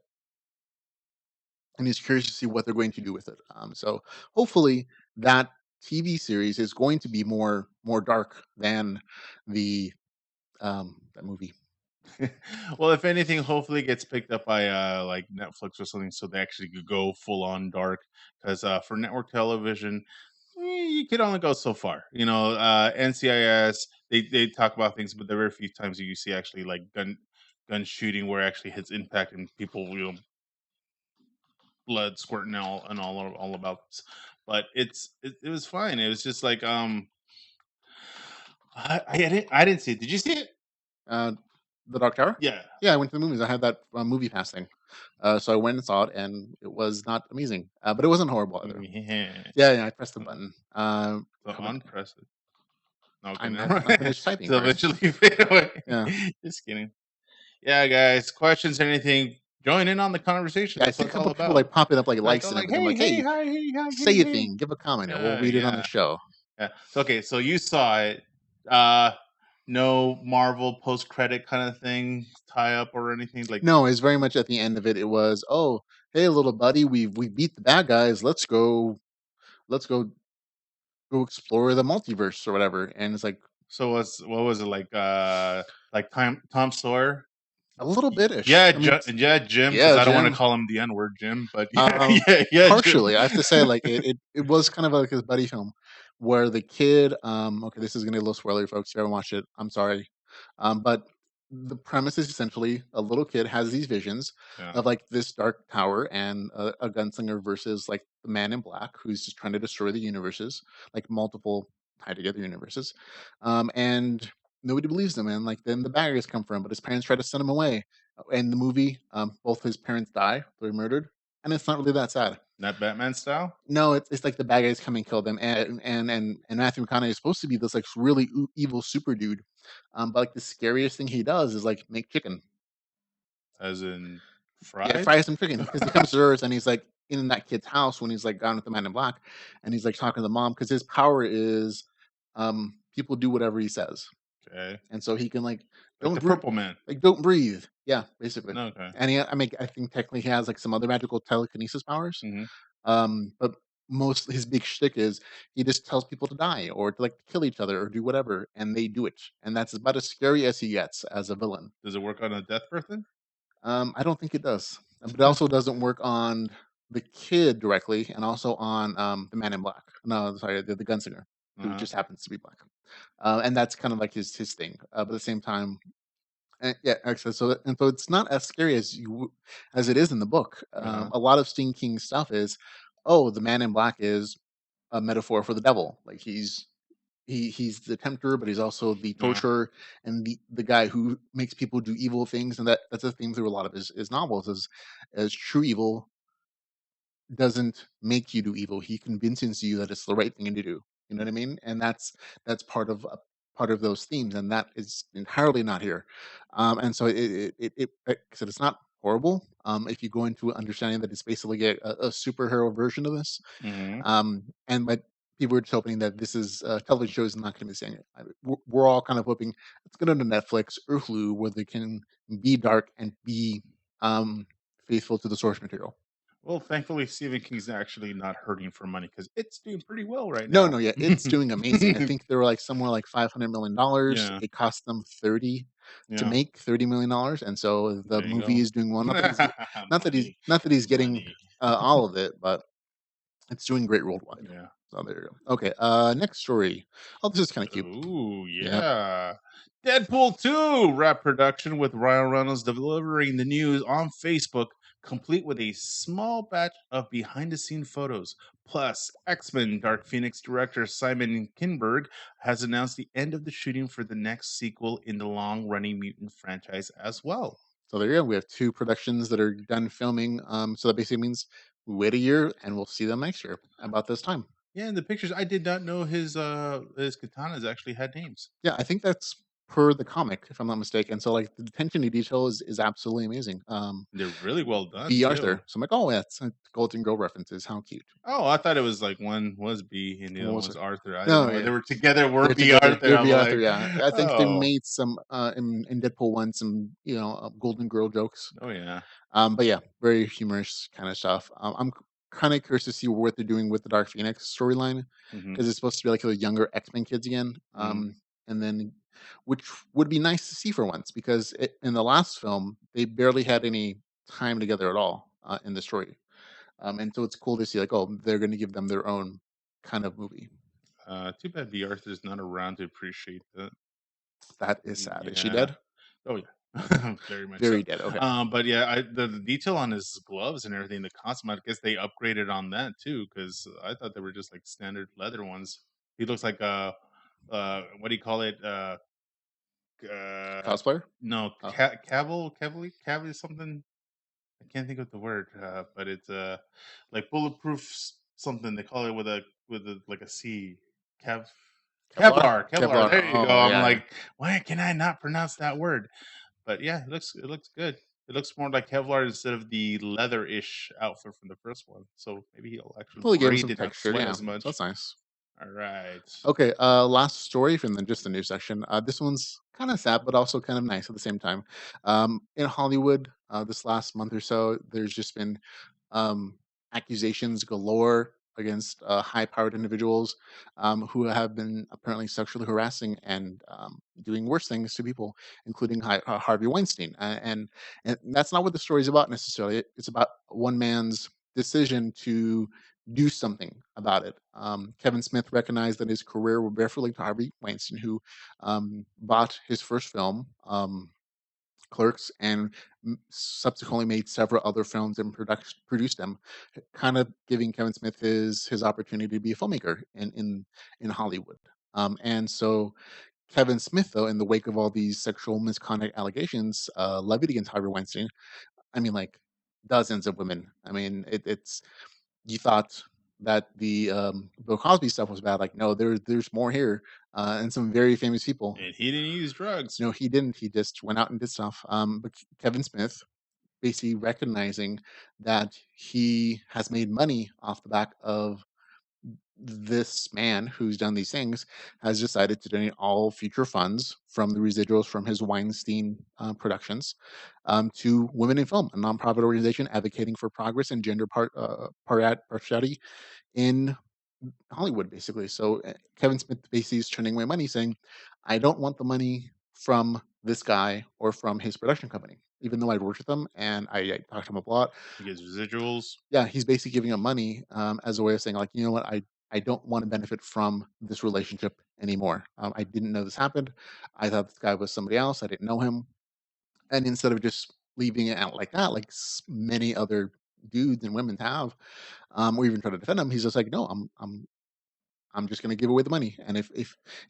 And he's curious to see what they're going to do with it. So hopefully that TV series is going to be more dark than the that movie. Well, if anything, hopefully it gets picked up by like Netflix or something, so they actually could go full on dark. Because for network television, you could only go so far. NCIS, they talk about things, but there are very few times that you see actually like gun shooting where it actually hits impact and people, blood squirting all about this. But it was fine. It was just like I didn't see it. Did you see it? Uh, the Dark Tower? Yeah. Yeah, I went to the movies. I had that movie pass thing. So I went and saw it, and it was not amazing, but it wasn't horrible either. Yeah. Yeah, yeah, I pressed the button. So Come on, unpress it. Okay, I'm never not mind. finished typing, So Chris. eventually fade away. Yeah, Just kidding. Yeah, guys, questions, anything, join in on the conversation. yeah. I That's see what a it's all couple people about. like popping up like Like, likes I'm and like, everything. I'm hey, like, hey, hey, hi, hey, hi, hey, say a hey. thing, give a comment, and we'll read it on the Yeah. show. Yeah. So, okay, so you saw it. Uh no Marvel post credit kind of thing tie up or anything like. No, it's very much at the end of it. It was, oh, hey, little buddy, we beat the bad guys. Let's go explore the multiverse or whatever. And it's like So what was it like Tom Sawyer? a little bitish. Yeah, I mean, yeah, Jim, because yeah, I don't want to Jim. call him the N word, Jim, but yeah, Um, yeah, Jim. partially, I have to say, like it was kind of like a buddy film where the kid. Okay, this is gonna be a little spoilery, folks. If you haven't watched it, I'm sorry. But the premise is essentially a little kid has these visions Yeah, of like this dark tower and a gunslinger versus like the man in black who's just trying to destroy the universes, like multiple tied together universes. And nobody believes him, and like then the bad guys come for him, but his parents try to send him away. In the movie, both his parents die; they're murdered, and it's not really that sad. not Batman style. No, it's like the bad guys come and kill them, and Matthew McConaughey is supposed to be this like really evil super dude, but like the scariest thing he does is like make chicken. As in Yeah, fried? fry some chicken because he comes to Earth and he's like in that kid's house when he's like gone with the man in black, and he's like talking to the mom because his power is, people do whatever he says, Okay. and so he can like Like don't the breathe, Purple Man. like don't breathe. Yeah, basically. No, okay. And I think technically he has like some other magical telekinesis powers. Hmm. But most his big shtick is he just tells people to die or to like kill each other or do whatever, and they do it, and that's about as scary as he gets as a villain. Does it work on a death person? I don't think it does, but it also doesn't work on the kid directly, and also on the Man in Black. No, sorry, the gunslinger, who Uh-huh. just happens to be black, and that's kind of like his thing. But at the same time, yeah, actually, so it's not as scary as it is in the book. Uh-huh. A lot of Stephen King stuff is, oh, the Man in Black is a metaphor for the devil. Like he's the tempter, but he's also the Yeah. torturer and the guy who makes people do evil things. And that's a theme through a lot of his novels is as true evil doesn't make you do evil. He convinces you that it's the right thing to do. You know what I mean? And that's part of those themes, and that is entirely not here. And so like I said, it's not horrible. If you go into understanding that it's basically a superhero version of this, Hmm. and but people are just hoping that this is television show is not going to be saying it. We're all kind of hoping it's going to Netflix or Hulu where they can be dark and be faithful to the source material. Well, thankfully, Stephen King's actually not hurting for money because it's doing pretty well right No, now. no, yeah, it's doing amazing. I think they were like somewhere like $500 million. Yeah. It cost them 30 to Yeah. make $30 million, and so the There you movie go. is doing well. Money. Not that he's getting Money. all of it, but it's doing great worldwide. Yeah. So there you go. Okay, next story. Oh, this is kind of cute. Ooh, Yeah. yeah. Deadpool 2 wrap production with Ryan Reynolds delivering the news on Facebook, complete with a small batch of behind the scene photos. Plus, X Men Dark Phoenix director Simon Kinberg has announced the end of the shooting for the next sequel in the long running mutant franchise as well. So there you go. We have two productions that are done filming. So that basically means we wait a year and we'll see them next year about this time. Yeah, in the pictures, I did not know his katanas actually had names. Yeah, I think that's per the comic, if I'm not mistaken. So like the attention to detail is absolutely amazing. They're really well done B. too. Arthur. So I'm like, oh yeah, it's Golden Girl references. How cute. Oh, I thought it was like one was B and the What other one was was it? Arthur. I didn't No, know why yeah, they were together. Were they're B together. Arthur. They're I'm B. Arthur. like, Yeah, I think they oh, made some in Deadpool one some Golden Girl jokes. oh yeah. But yeah, very humorous kind of stuff. I'm kind of curious to see what they're doing with the Dark Phoenix storyline Hmm. because it's supposed to be like the younger X-Men kids again. Hmm. And then, which would be nice to see for once because in the last film they barely had any time together at all in the story. And so it's cool to see like, oh, they're going to give them their own kind of movie. Too bad B Arthur's not around to appreciate that. That is sad. Is she Yeah. dead? Oh Okay, yeah, very much so. very dead. Okay, But yeah, the detail on his gloves and everything, the costume, I guess they upgraded on that too, because I thought they were just like standard leather ones. He looks like what do you call it? Uh, cosplayer. no, Oh, Cavill something. I can't think of the word, but it's like bulletproof something. They call it with a like a C. Cav Kevlar. Kevlar. Kevlar. There you go. Oh I'm yeah, yeah. like, why can I not pronounce that word? But yeah, it looks good. It looks more like Kevlar instead of the leather-ish outfit from the first one. So maybe he'll actually Well, they gave him breathe some and not texture. sweat Yeah, as so much. that's nice. All right. Okay, last story from just the news section. This one's kind of sad, but also kind of nice at the same time. In Hollywood, this last month or so, there's just been um, accusations galore against high-powered individuals who have been apparently sexually harassing and doing worse things to people, including Harvey Weinstein. And that's not what the story is about necessarily. It's about one man's decision to do something about it. Kevin Smith recognized that his career would bear fruit like Harvey Weinstein, who bought his first film, Clerks, and subsequently made several other films and produced them, kind of giving Kevin Smith his opportunity to be a filmmaker in Hollywood. And so Kevin Smith, though, in the wake of all these sexual misconduct allegations levied against Harvey Weinstein, I mean, like dozens of women. I mean, it's you thought that the Bill Cosby stuff was bad. Like, no, there's more here, and some very famous people. And he didn't use drugs. No, he didn't. He just went out and did stuff. But Kevin Smith basically recognizing that he has made money off the back of this man who's done these things has decided to donate all future funds from the residuals from his Weinstein productions to Women in Film, a nonprofit organization advocating for progress and gender partiality in Hollywood, basically. So Kevin Smith basically is turning away money, saying, "I don't want the money from this guy or from his production company." Even though I'd worked with him and I talked to him a lot, He gets residuals. yeah, he's basically giving him money as a way of saying, like, you know what, I don't want to benefit from this relationship anymore. I didn't know this happened. I thought this guy was somebody else. I didn't know him, and instead of just leaving it out like that, like many other dudes and women have, or even try to defend him, he's just like, no, I'm just going to give away the money. And if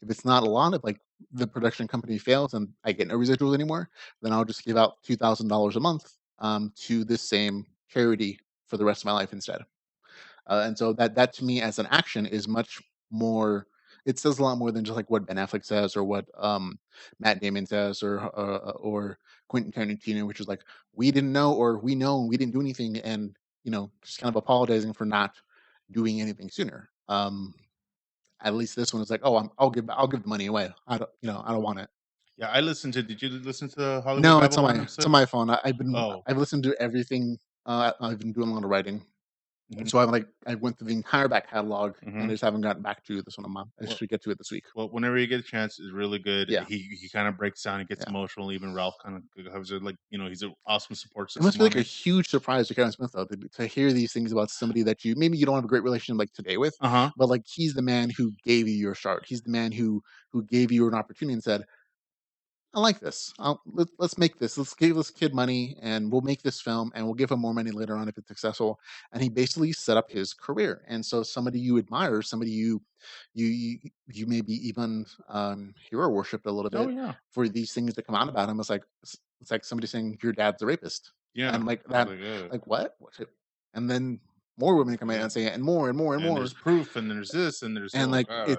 it's not a lot, if like the production company fails and I get no residuals anymore, then I'll just give out $2,000 a month to this same charity for the rest of my life instead. And so that to me as an action is much more. It says a lot more than just like what Ben Affleck says or what Matt Damon says or Quentin Tarantino, which is like we didn't know or we know and we didn't do anything, and just kind of apologizing for not doing anything sooner. At least this one is like, oh, I'll give the money away. I don't want it. Yeah, I listened to. Did you listen to the Hollywood No, it's on Babylon it's on episode? my phone. Oh, I've listened to everything. I've been doing a lot of writing, and hmm. so I went through the entire back catalog, and I Hmm. just haven't gotten back to this one. I Well, should get to it this week. well, whenever you get a chance, it's really good. Yeah, He kind of breaks down. He gets yeah. emotional. Even Ralph kind of covers it. Like he's an awesome support It system must be on like a it. huge surprise to Kevin Smith though to hear these things about somebody that you maybe you don't have a great relationship like today with, Uh huh. but like he's the man who gave you your start. He's the man who gave you an opportunity and said, I like this. Let's make this. Let's give this kid money, and we'll make this film, and we'll give him more money later on if it's successful. And he basically set up his career. And so, somebody you admire, somebody you maybe even hero worshipped a little Oh bit yeah, for these things to come out about him. It's like somebody saying your dad's a rapist, yeah. and like I was that, like, like what? And then more women come in yeah. and say it, and more and more and And more, there's proof, and there's this, and there's and oh like god.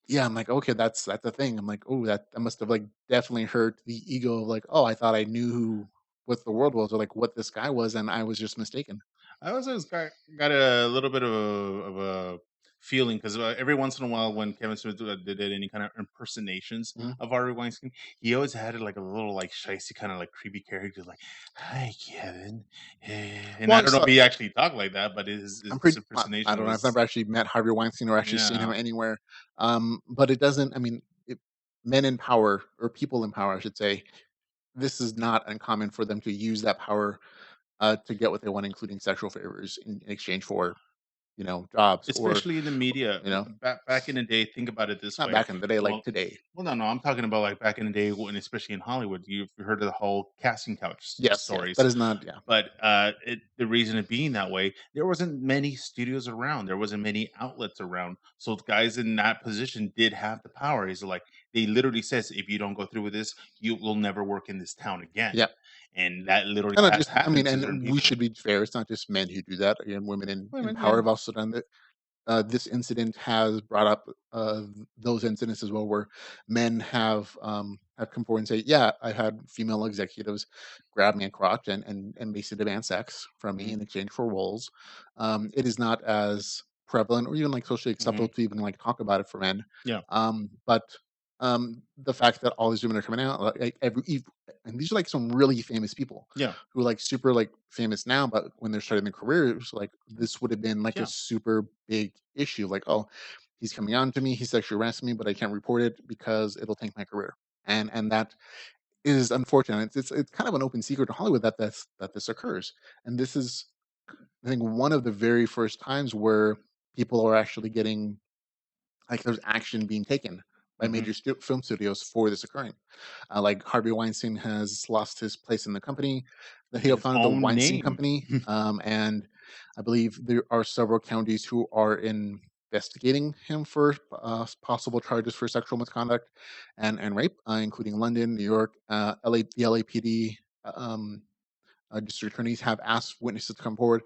Yeah, I'm like, okay, that's the thing. I'm like, oh, that must have like definitely hurt the ego of like, oh, I thought I knew what the world was or like what this guy was, and I was just mistaken. I always got a little bit of a feeling because every once in a while, when Kevin Smith did any kind of impersonations Mhm. of Harvey Weinstein, he always had like a little like shisty kind of like creepy character, like "Hi, Kevin," and Well, I I don't know saw. if he actually talked like that, but I'm his pretty. I impersonation don't know. I've was never actually met Harvey Weinstein or actually seen him yeah. anywhere. But it doesn't. I mean, men in power or people in power, I should say, this is not uncommon for them to use that power to get what they want, including sexual favors in exchange for jobs or Especially in the media, you know back in the day, think about it this not way. back in the day like Well today. no, I'm talking about, like, back in the day when especially in Hollywood, you've heard of the whole casting couch Yes, that stories, is not. Yeah, but, the reason it being that way, there wasn't many studios around, there wasn't many outlets around, so guys in that position did have the power. He's like they literally says, "If you don't go through with this, you will never work in this town again," yeah. and that literally And not has just. I happened mean, to certain and we people. should be fair. It's not just men who do that. Again, women in Women, power yeah. have also done that. This incident has brought up those incidents as well, where men have come forward and say, "Yeah, I had female executives grab me a crotch and basically demand sex from me Mhm, in exchange for roles." It is not as prevalent or even like socially mhm. acceptable to even like talk about it for men. Yeah, But the fact that all these women are coming out, like and these are like some really famous people yeah, who are like super like famous now, but when they're starting their careers, like this would have been like a yeah. super big issue. Like, oh, he's coming on to me, he sexually harassed me, but I can't report it because it'll tank my career. And that is unfortunate. It's kind of an open secret to Hollywood that this occurs. And this is, I think, one of the very first times where people are actually getting like there's action being taken by Mhm. major film studios for this occurring. Like Harvey Weinstein has lost his place in the company that he And helped his found, the own Weinstein name. Company, and I believe there are several counties who are investigating him for possible charges for sexual misconduct and rape, including London, New York, LA, the LAPD. District attorneys have asked witnesses to come forward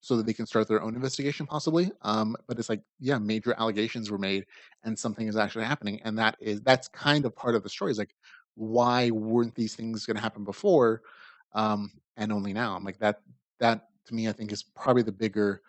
so that they can start their own investigation possibly. But it's like, yeah, major allegations were made and something is actually happening. And that's kind of part of the story is like, why weren't these things going to happen before? And only now. I'm like that to me, I think is probably the bigger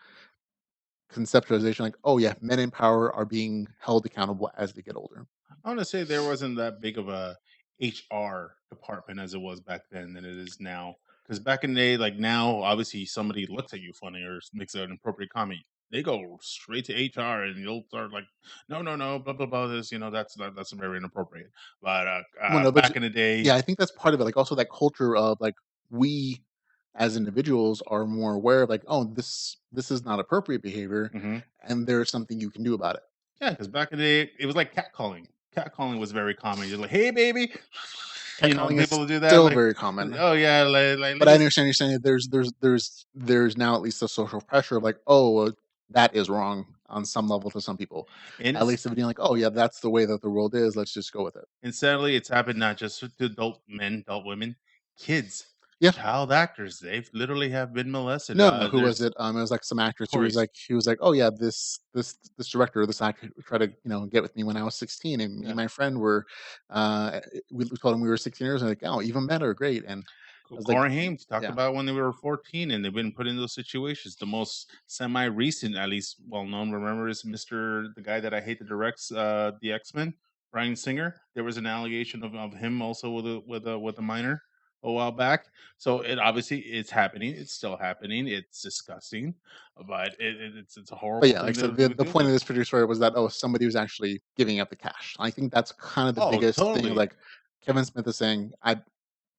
conceptualization. Like, oh yeah, men in power are being held accountable as they get older. I want to say there wasn't that big of a HR department as it was back then than it is now. Because back in the day, like now, obviously somebody looks at you funny or makes an inappropriate comment, they go straight to HR and you'll start like, no, no, no, blah blah blah. This, that's very inappropriate. But Well, no, but back in the day, yeah, I think that's part of it. Like also that culture of like we as individuals are more aware of like, oh, this is not appropriate behavior, mhm. and there's something you can do about it. Yeah, because back in the day, it was like catcalling. Catcalling was very common. You're like, "Hey, baby," Catcalling is people do that. still Like, very common, "Oh yeah, let but I me." understand you're saying that there's now at least a social pressure of like, oh, that is wrong on some level to some people. And At it's least of being like, oh yeah, that's the way that the world is. Let's just go with it. and sadly, it's happened not just to adult men, adult women, kids, Yeah. child actors. They've literally have been molested. No, no, who was There's it? It was like some actress who was stories. like, he was like, "Oh yeah, this director or this actor tried to get with me when I was 16, and me and Yeah. my friend were, we told him we were 16 years, and like, oh, even better, great." And I was like, Corey Haim talked yeah, about when they were 14 and they've been put in those situations. The most semi-recent, at least well-known, remember, is the guy that I hate that directs the X-Men, Brian Singer. There was an allegation of him also with a minor a while back. So it obviously it's happening. It's still happening. It's disgusting, but it's a but horrible yeah, like thing I said, to the deal point with. of this particular story was that, oh, somebody was actually giving up the cash. I think that's kind of the Oh, biggest thing. totally. Like Kevin Smith is saying, I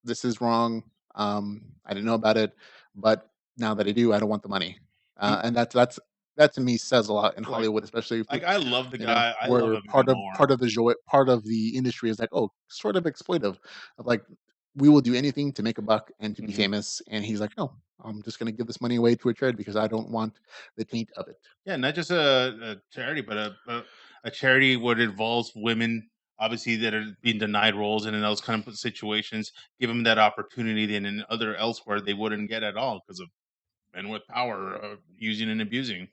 this is wrong. I didn't know about it, but now that I do, I don't want the money. And that to me says a lot in Like Hollywood, especially if I love the guy. I love where him even more. part of the joy, part of the industry is like, oh, sort of exploitive, of like we will do anything to make a buck and to be Mhm. famous. And he's like, no, I'm just going to give this money away to a charity because I don't want the taint of it. Yeah, not just a charity, but a charity what involves women, obviously that are being denied roles, and in those kind of situations, give them that opportunity. Then in other elsewhere they wouldn't get at all because of men with power using and abusing.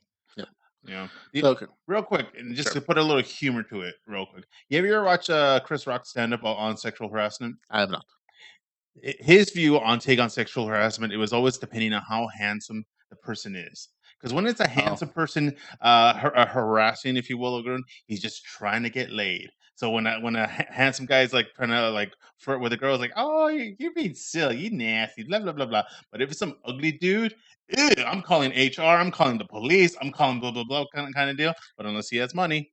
Yeah. So okay, Real quick, and just sure, to put a little humor to it, real quick. You ever watch Chris Rock stand up on sexual harassment? I have not. His view on take on sexual harassment, it was always depending on how handsome the person is. Because when it's a Oh, handsome person harassing, if you will, a girl, he's just trying to get laid. So when a handsome guy is like trying to like flirt with a girl, it's like, oh, you're being silly, you nasty, blah blah blah blah. But if it's some ugly dude, ew, I'm calling HR, I'm calling the police, I'm calling blah blah blah kind of deal. But unless he has money,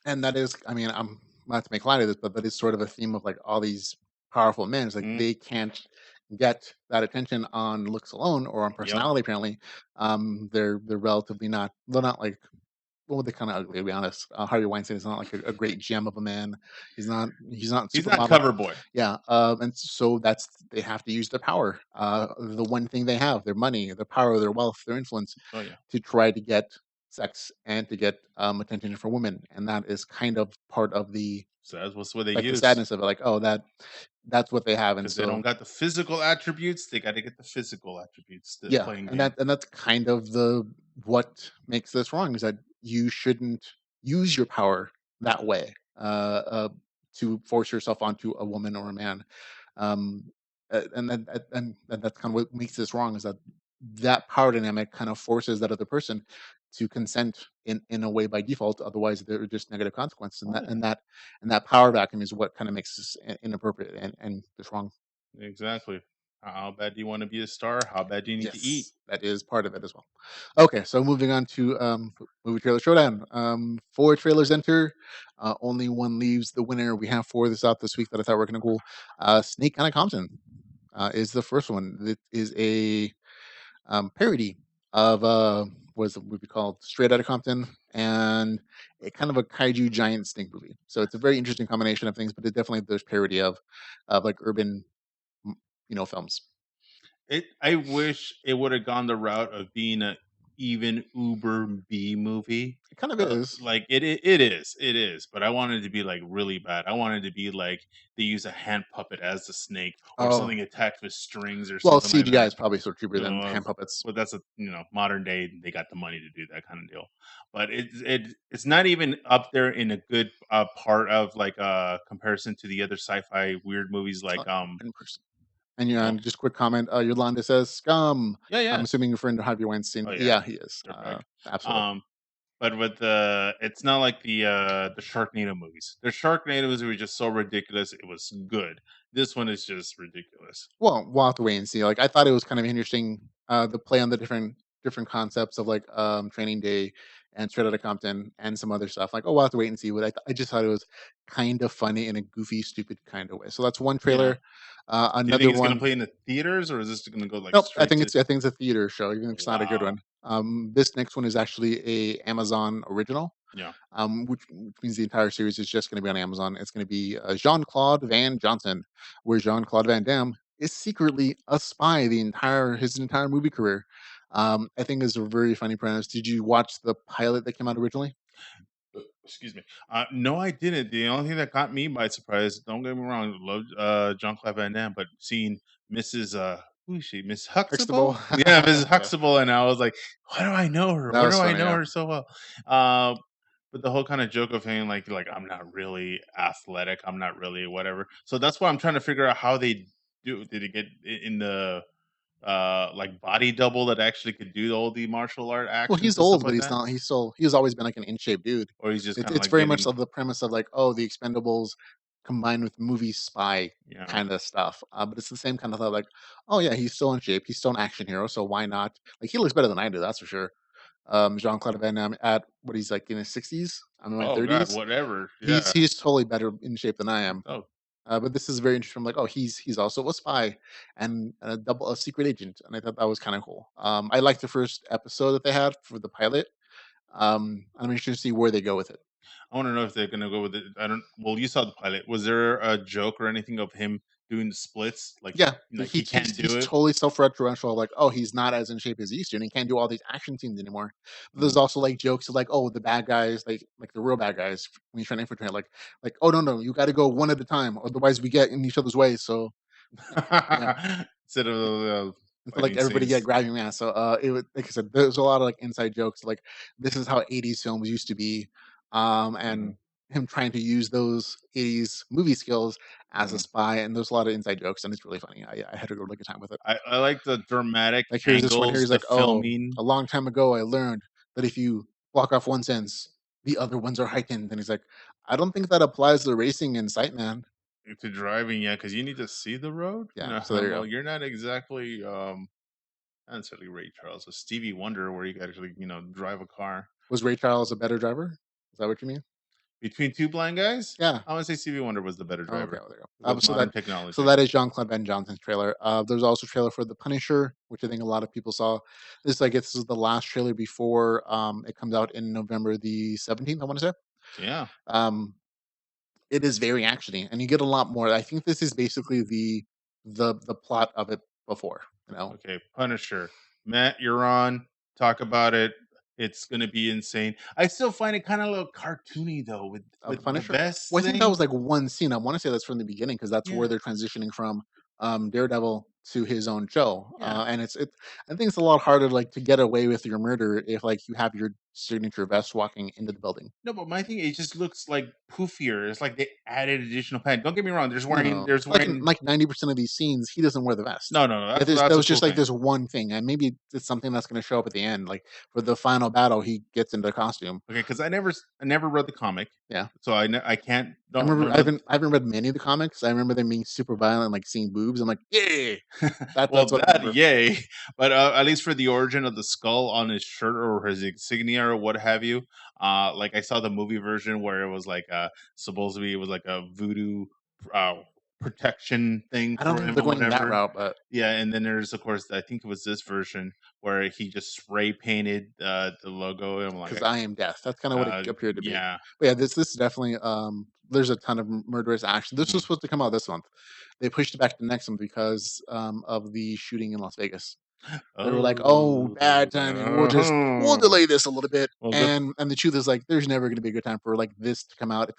and that is, I mean, I'm not to make light of this, but that is sort of a theme of like all these powerful men. It's like mm, they can't get that attention on looks alone or on yep, personality. Apparently, they're relatively not. They're not like, well, they're kind of ugly, to be honest. Harvey Weinstein is not like a great gem of a man. He's not he's not supermodel. cover boy. Yeah, and so that's they have to use their power, the one thing they have, their money, their power, their wealth, their influence, Oh yeah, to try to get sex and to get attention from women, and that is kind of part of the so that's what they like the use. sadness of it. Like, oh, that's what they have, and Because they don't so got the physical attributes, they got to get the physical attributes to yeah, playing and game. that's kind of the what makes this wrong is that you shouldn't use your power that way to force yourself onto a woman or a man, um, and that's kind of what makes this wrong is that that power dynamic kind of forces that other person to consent in a way by default. Otherwise, there are just negative consequences, and Oh yeah, that power vacuum is what kind of makes this inappropriate and just wrong. exactly. How bad do you want to be a star? How bad do you need to eat? Yes, that is part of it as well. Okay, so moving on to movie trailer showdown. Four trailers enter. Only one leaves. The winner. We have four this out this week that I thought were kind of cool. Snake Kinda Compton is the first one. It is a parody of what is the movie called? Straight Outta Compton, and a kind of a kaiju giant snake movie. So it's a very interesting combination of things, but it definitely there's parody of like urban, m- films. It. I wish it would have gone the route of being a even Uber B movie. It kind of is. Like it is. But I wanted it to be like really bad. I wanted it to be like they use a hand puppet as the snake, or Oh, something attacked with strings or well, something like CGI that. is probably so cheaper than Uh, hand puppets. but that's a modern day. They got the money to do that kind of deal. But it's not even up there in a good part of like comparison to the other sci-fi weird movies Oh, like in person. And yeah, oh and just quick comment. Yolanda says scum. yeah, I'm yeah, assuming you're referring to Harvey oh Weinstein. yeah, Yeah, he is. dirtbag. Absolutely. Um, but with it's not like the Sharknado movies. The Sharknado movies were just so ridiculous. It was good. This one is just ridiculous. Well, we'll have to wait and see. Like, I thought it was kind of interesting, the play on the different concepts of like Training Day and Straight Outta Compton and some other stuff. Like, oh, we'll have to wait and see. But I just thought it was kind of funny in a goofy, stupid kind of way. So that's one Yeah. trailer. Do you think Another it's gonna one. play in the theaters, or is this gonna go like Nope, straight to? I think it's a theater show, even if it's not a good Wow. one. This next one is actually a Amazon original, Yeah. which means the entire series is just going to be on Amazon. It's going to be Jean Claude Van Johnson, where Jean Claude Van Damme is secretly a spy his entire movie career. I think is a very funny premise. Did you watch the pilot that came out originally? Excuse me. No, I didn't. The only thing that caught me by surprise, don't get me wrong, love John Claude Van Damme, but seeing Mrs. Who is she? Miss Fixable. Huxtable? Yeah, Mrs. Yeah, Huxtable, and I was like, why do I know her? that Where was do I funny. know Yeah. her so well? Uh, but the whole kind of joke of him, like I'm not really athletic, I'm not really whatever. So that's why I'm trying to figure out how they do. Did it get in the like body double that actually could do all the martial art Well, actions he's and stuff old, but like that? he's always been like an in shape dude. Or he's just kind of It's like very much getting, of the premise of like, oh, the Expendables combined with movie spy yeah. kind of stuff. But it's the same kind of thought, like, oh yeah, he's still in shape, he's still an action hero, so why not? Like he looks better than I do, that's for sure. Jean Claude Van Damme at what he's like in his 60s, I'm in my Oh god, 30s. whatever. Yeah. He's totally better in shape than I am. Oh, But this is very interesting. I'm like, oh, he's also a spy and a secret agent, and I thought that was kind of cool. I liked the first episode that they had for the pilot. I'm interested to see where they go with it. I want to know if they're gonna go with it. I don't. Well, you saw the pilot. Was there a joke or anything of him doing the splits? Yeah, Like he can't he's do it. totally self-referential. Like, oh, he's not as in shape as he used to, and he can't do all these action scenes anymore. But there's Mm. also like jokes of like, oh, the bad guys, like the real bad guys when you try to infiltrate, like, oh no, you got to go one at a time, otherwise we get in each other's way. So yeah, Instead of And so, like, fighting everybody get scenes. grabbing masks. So, it was like I said, there's a lot of, like, inside jokes, like, this is how '80s films used to be, Mhm, and him trying to use those '80s movie skills as a mhm. spy, and there's a lot of inside jokes, and it's really funny. I had a really good time with it. I like the dramatic Like, here's this one here, angles, he's the like, "Oh, filming a long time ago, I learned that if you block off one sense, the other ones are heightened." And he's like, "I don't think that applies to racing and sight, man." to driving, yeah, because you need to see the road. Yeah, No, so there you well, go. you're not exactly not necessarily Ray Charles, a Stevie Wonder, where you can actually drive a car Was Ray Charles a better driver? Is that what you mean? between two blind guys. Yeah. I would say Stevie Wonder was the better Oh, okay, driver well, there you go. with modern So technology. that is Jean-Claude Van Johnson's trailer. There's also a trailer for The Punisher, which I think a lot of people saw. This, I guess, is the last trailer before, it comes out in November the 17th, I wanna say. Yeah. Um, it is very actiony, and you get a lot more. I think this is basically the plot of it before, you know? Okay. Punisher. Matt, you're on. Talk about it. It's gonna be insane. I still find it kind of a little cartoony though, with Of the the Punisher? vest Well, I think that thing. was, like, one scene. I wanna say that's from the beginning because that's where Yeah. they're transitioning from, Daredevil to his own show, Yeah. and I think it's a lot harder, like, to get away with your murder if, like, you have your signature vest walking into the building. No, but my thing, it just looks like poofier. It's like they added additional pad. Don't get me wrong. No, There's like, in, wearing. like, 90% of these scenes, he doesn't wear the vest. No. Yeah, that That's a was cool just, like, thing. this one thing, and maybe it's something that's gonna show up at the end, like, for the final battle, he gets into costume. Okay, because I never read the comic, Yeah. so I can't I don't remember know. I haven't read many of the comics. I remember them being super violent, like, seeing boobs. I'm like, "Yeah!" That's Well, what I that remember. yay, but at least for the origin of the skull on his shirt or his insignia or what have you, like I saw the movie version where it was like supposedly it was like a voodoo uh, protection thing I don't for think him they're or going that whatever. route, but Yeah, and then there's of course I think it was this version where he just spray painted the logo, and I'm like, 'cause I am death. That's kinda what it appeared to be. yeah. But yeah, this is definitely, there's a ton of murderous action. This was Mhm. supposed to come out this month. They pushed it back to next month because, of the shooting in Las Vegas. They were like, "Oh, Oh, bad timing. We'll uh-huh. delay this a little bit." Well, good. And the truth is, like, there's never gonna be a good time for, like, this to come out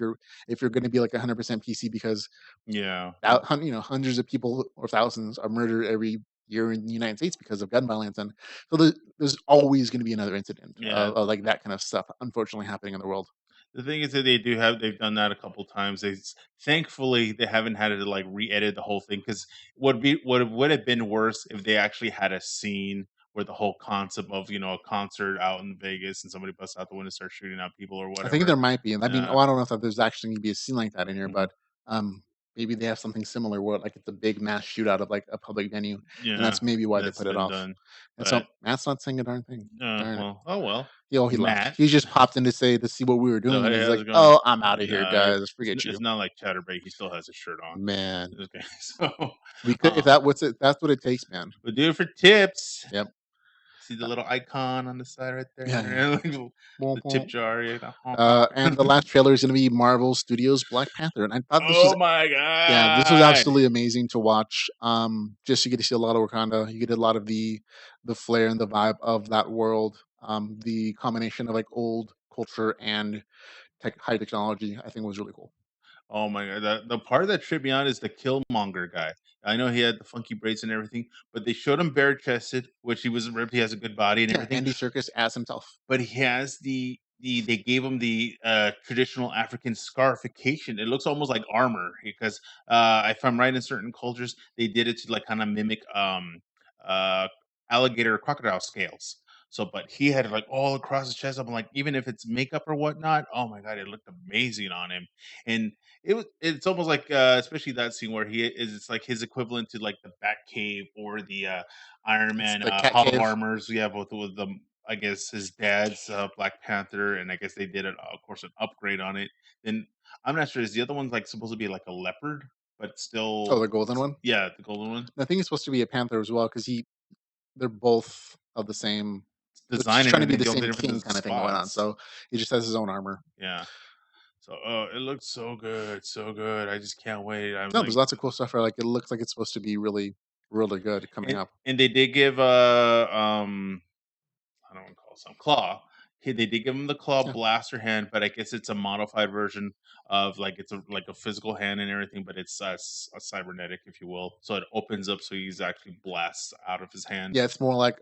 if you're gonna be, like, 100% PC because Yeah. hundreds of people or thousands are murdered every year in the United States because of gun violence, and so there's always going to be another incident Yeah. of like that kind of stuff, unfortunately, happening in the world. The thing is that they've done that a couple times. Thankfully they haven't had to like re-edit the whole thing because would have been worse if they actually had a scene where the whole concept of a concert out in Vegas and somebody busts out the window and starts shooting at people or I think whatever. there might be, and I mean, Yeah. oh, I don't know if there's actually going to be a scene like that in here, Mhm. but um, maybe they have something similar where like it's a big mass shootout of like a public venue, and Yeah. that's maybe why they That's put it been off. done. And so But Matt's not saying a darn thing. Darn it. well, oh well. He left. Matt. He just popped in to say to see what we were So doing, and hey, he's how's like, it going? "Oh, I'm out of here, guys. Forget It's you, not like Chatterbait. He still has his shirt on. man." Okay. So We could if uh that's what it takes, man. we'll do it for tips. Yep. See the Uh, little icon on the side right yeah, yeah. there? Womp The tip womp. jar, honk, honk. And the last trailer is gonna be Marvel Studios' Black Panther, and I thought this was Oh my yeah, this was god! absolutely amazing to watch. Just you get to see a lot of Wakanda, you get a lot of the flair and the vibe of that world. The combination of, like, old culture and high technology, I think was really cool. Oh my god, the part that tripped me out is the Killmonger guy. I know he had the funky braids and everything, but they showed him bare chested, which he was ripped, he has a good body and Yeah, everything. Andy Serkis as himself. But he has they gave him the traditional African scarification. It looks almost like armor because if I'm right, in certain cultures they did it to like kind of mimic uh alligator or crocodile scales. So, but he had it like all across his chest. I'm like, even if it's makeup or whatnot, oh my god, it looked amazing on him. And it's almost like especially that scene where he is it's like his equivalent to like the Batcave or the Iron It's Man the Cat Hall of Cave. Armors. Yeah, both with the I guess his dad's Black Panther, and I guess they did, of course, an upgrade on it. Then I'm not sure. Is the other one like supposed to be like a leopard, but Oh, still, the golden one? yeah, the golden one I think he's supposed to be a panther as well because they're both of the same. It's design just and trying to be everything. the The only same difference king is the kind of thing going on. spots. So he just has his own armor. Yeah. So, it looks so good, so good. I just can't wait. I'm No, like, there's lots of cool stuff where like it looks like it's supposed to be really, really good coming up. and they did give I don't want to call some Claw. they did give him the claw Yeah. blaster hand, but I guess it's a modified version of like it's like a physical hand and everything, but it's a cybernetic, if you will. So it opens up so he's actually blasts out of his hand. Yeah, it's more like,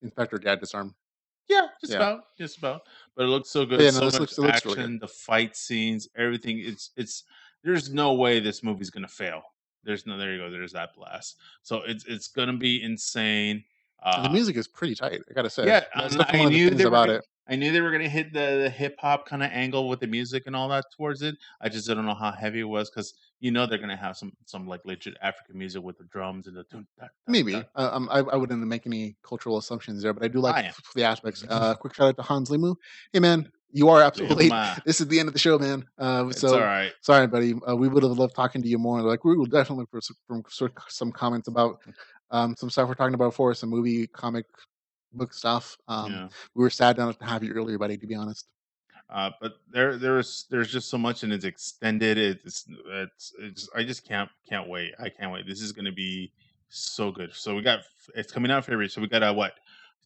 Inspector Gadget's arm. Yeah, just Yeah. about, just about. But it looks so But good, yeah, no, so this much looks it looks really good. action, the fight scenes, everything. It's there's no way this movie's gonna fail. There's no there you go, there's that blast. So it's gonna be insane. And the Uh music is pretty tight, I gotta say. yeah, That's and definitely one of the things about it. I knew they were gonna hit the hip hop kind of angle with the music and all that towards it. I just didn't know how heavy it was because they're gonna have some like legit African music with the drums and the dun, dun, dun, dun. Maybe. I wouldn't make any cultural assumptions there, but I do like I am. the aspects. Quick shout out to Hans Limu. Hey, man, you are absolutely late. Luma. This is the end of the show, man. It's all So right. sorry, buddy. We would have loved talking to you more. Like we will definitely for some comments about some stuff we're talking about for some movie, comic book stuff. Yeah. We were sad not to have you earlier, buddy. To be honest. But there's just so much and it's extended. It's I just can't wait. I can't wait. This is gonna be so good. So it's coming out in February. So we got what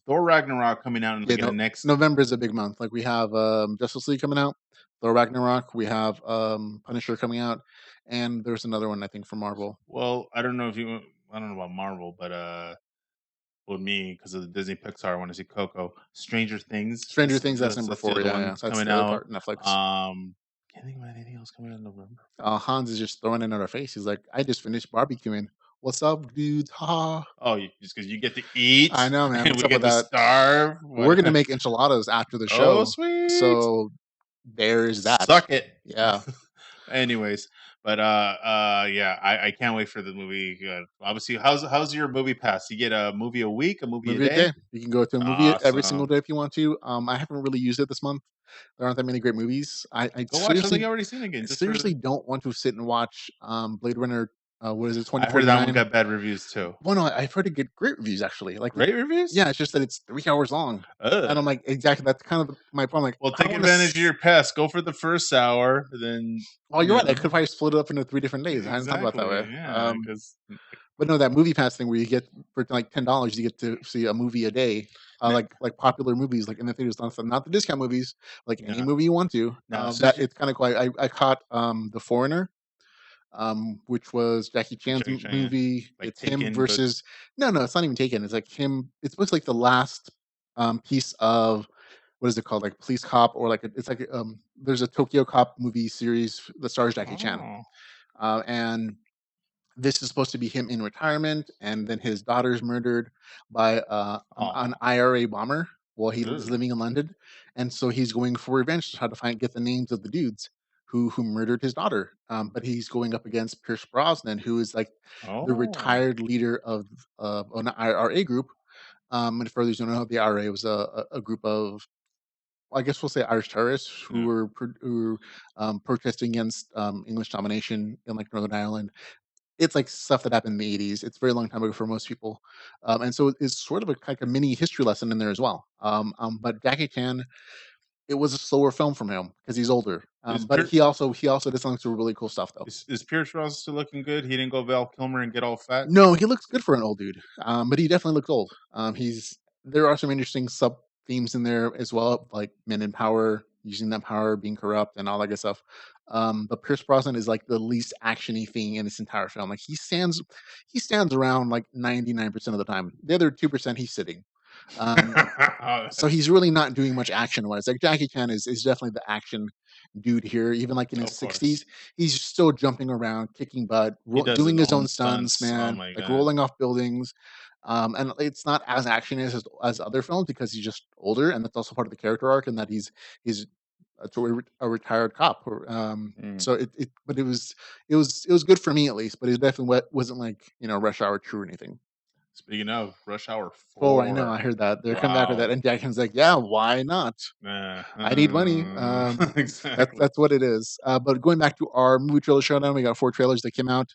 Thor Ragnarok coming out in the Yeah, beginning no, of next. November is a big month. Like we have Justice League coming out, Thor Ragnarok. We have Punisher coming out, and there's another one I think from Marvel. Well, I don't know about Marvel, but with me because of the Disney Pixar, I want to see Coco. Stranger Things. Stranger Things, that's number That's the four. other Yeah, one yeah. that's So that's coming the other out. part. Netflix. Can't think of anything else coming out in November. Hans is just throwing it in our face. He's like, I just finished barbecuing. What's up, dudes? Ha! Oh, just because you get to I eat know, man. and What's we up with get to that? starve. We're What? gonna make enchiladas after the Oh, show, sweet. so there's that. Suck it. Yeah, Anyways, but yeah, I can't wait for the movie. Obviously, how's your movie pass? You get a movie a week, a movie a movie a day. day. You can go to a movie every single Awesome. day if you want to. I haven't really used it this month. There aren't that many great movies. I Go watch something you already seen again, just for. seriously don't want to sit and watch Blade Runner. What is it, I heard that one 2049? got bad reviews too. Well, no, I've heard it get great reviews actually. Like, Great reviews. yeah, it's just that it's 3 hours long, and Ugh. I'm like, exactly. That's kind of my problem. Like, Well, I don't take want to. advantage of your pass. Go for the first hour, then Oh, you're right. I could probably split it up into 3 different days. I hadn't thought about it that way. exactly, yeah, because But no, that movie pass thing where you get for like $10, you get to see a movie a day. Like popular movies, like in the theaters, not the discount movies, like any yeah. movie you want to. Now, That since you, it's kind of cool. I caught The Foreigner, which was Jackie Chan's Jackie Chan, yeah, movie. like It's him Taken, but versus no, it's not even Taken. It's like him. It's looks like the last piece of what is it called? Like Police Cop or like it's like there's a Tokyo Cop movie series that stars Jackie Chan, oh, and this is supposed to be him in retirement, and then his daughter's murdered by an oh, IRA bomber while he was living in London, and so he's going for revenge to try to get the names of the dudes who murdered his daughter. But he's going up against Pierce Brosnan, who is like the oh, retired leader of an IRA group. And for those who don't know, the IRA was a group of, I guess we'll say, Irish terrorists who yeah. were protesting against English domination in like Northern Ireland. It's like stuff that happened in the '80s. It's a very long time ago for most people, and so it's sort of a like a mini history lesson in there as well. But Jackie Chan, it was a slower film from him because he's older. Is But Pierce he also did some really cool stuff though. is Pierce Brosnan still looking good? He didn't go Val Kilmer and get all fat. No, he looks good for an old dude, but he definitely looks old. He's There are some interesting sub themes in there as well, like men in power, using that power, being corrupt, and all that good stuff. But Pierce Brosnan is like the least actiony thing in this entire film. Like he stands around like 99% of the time. The other 2% he's sitting. Um, Oh, so he's really not doing much action wise. Like Jackie Chan is definitely the action dude here. Even like in his of course, 60s, he's still jumping around, kicking butt, he does his doing his own own stunts, stunts. Oh man, my like god. rolling off buildings. And it's not as action as other films because he's just older, and that's also part of the character arc, and that he's a retired cop. Mm. So but it was good for me at least. But it definitely wasn't like Rush Hour 2 or anything. Speaking of Rush Hour Oh, I know. 4, I heard that. They're coming back with that. wow. And Jackson's like, yeah, why not? I need money. That's Exactly. that's what it is. But going back to our movie trailer showdown, we got 4 trailers that came out.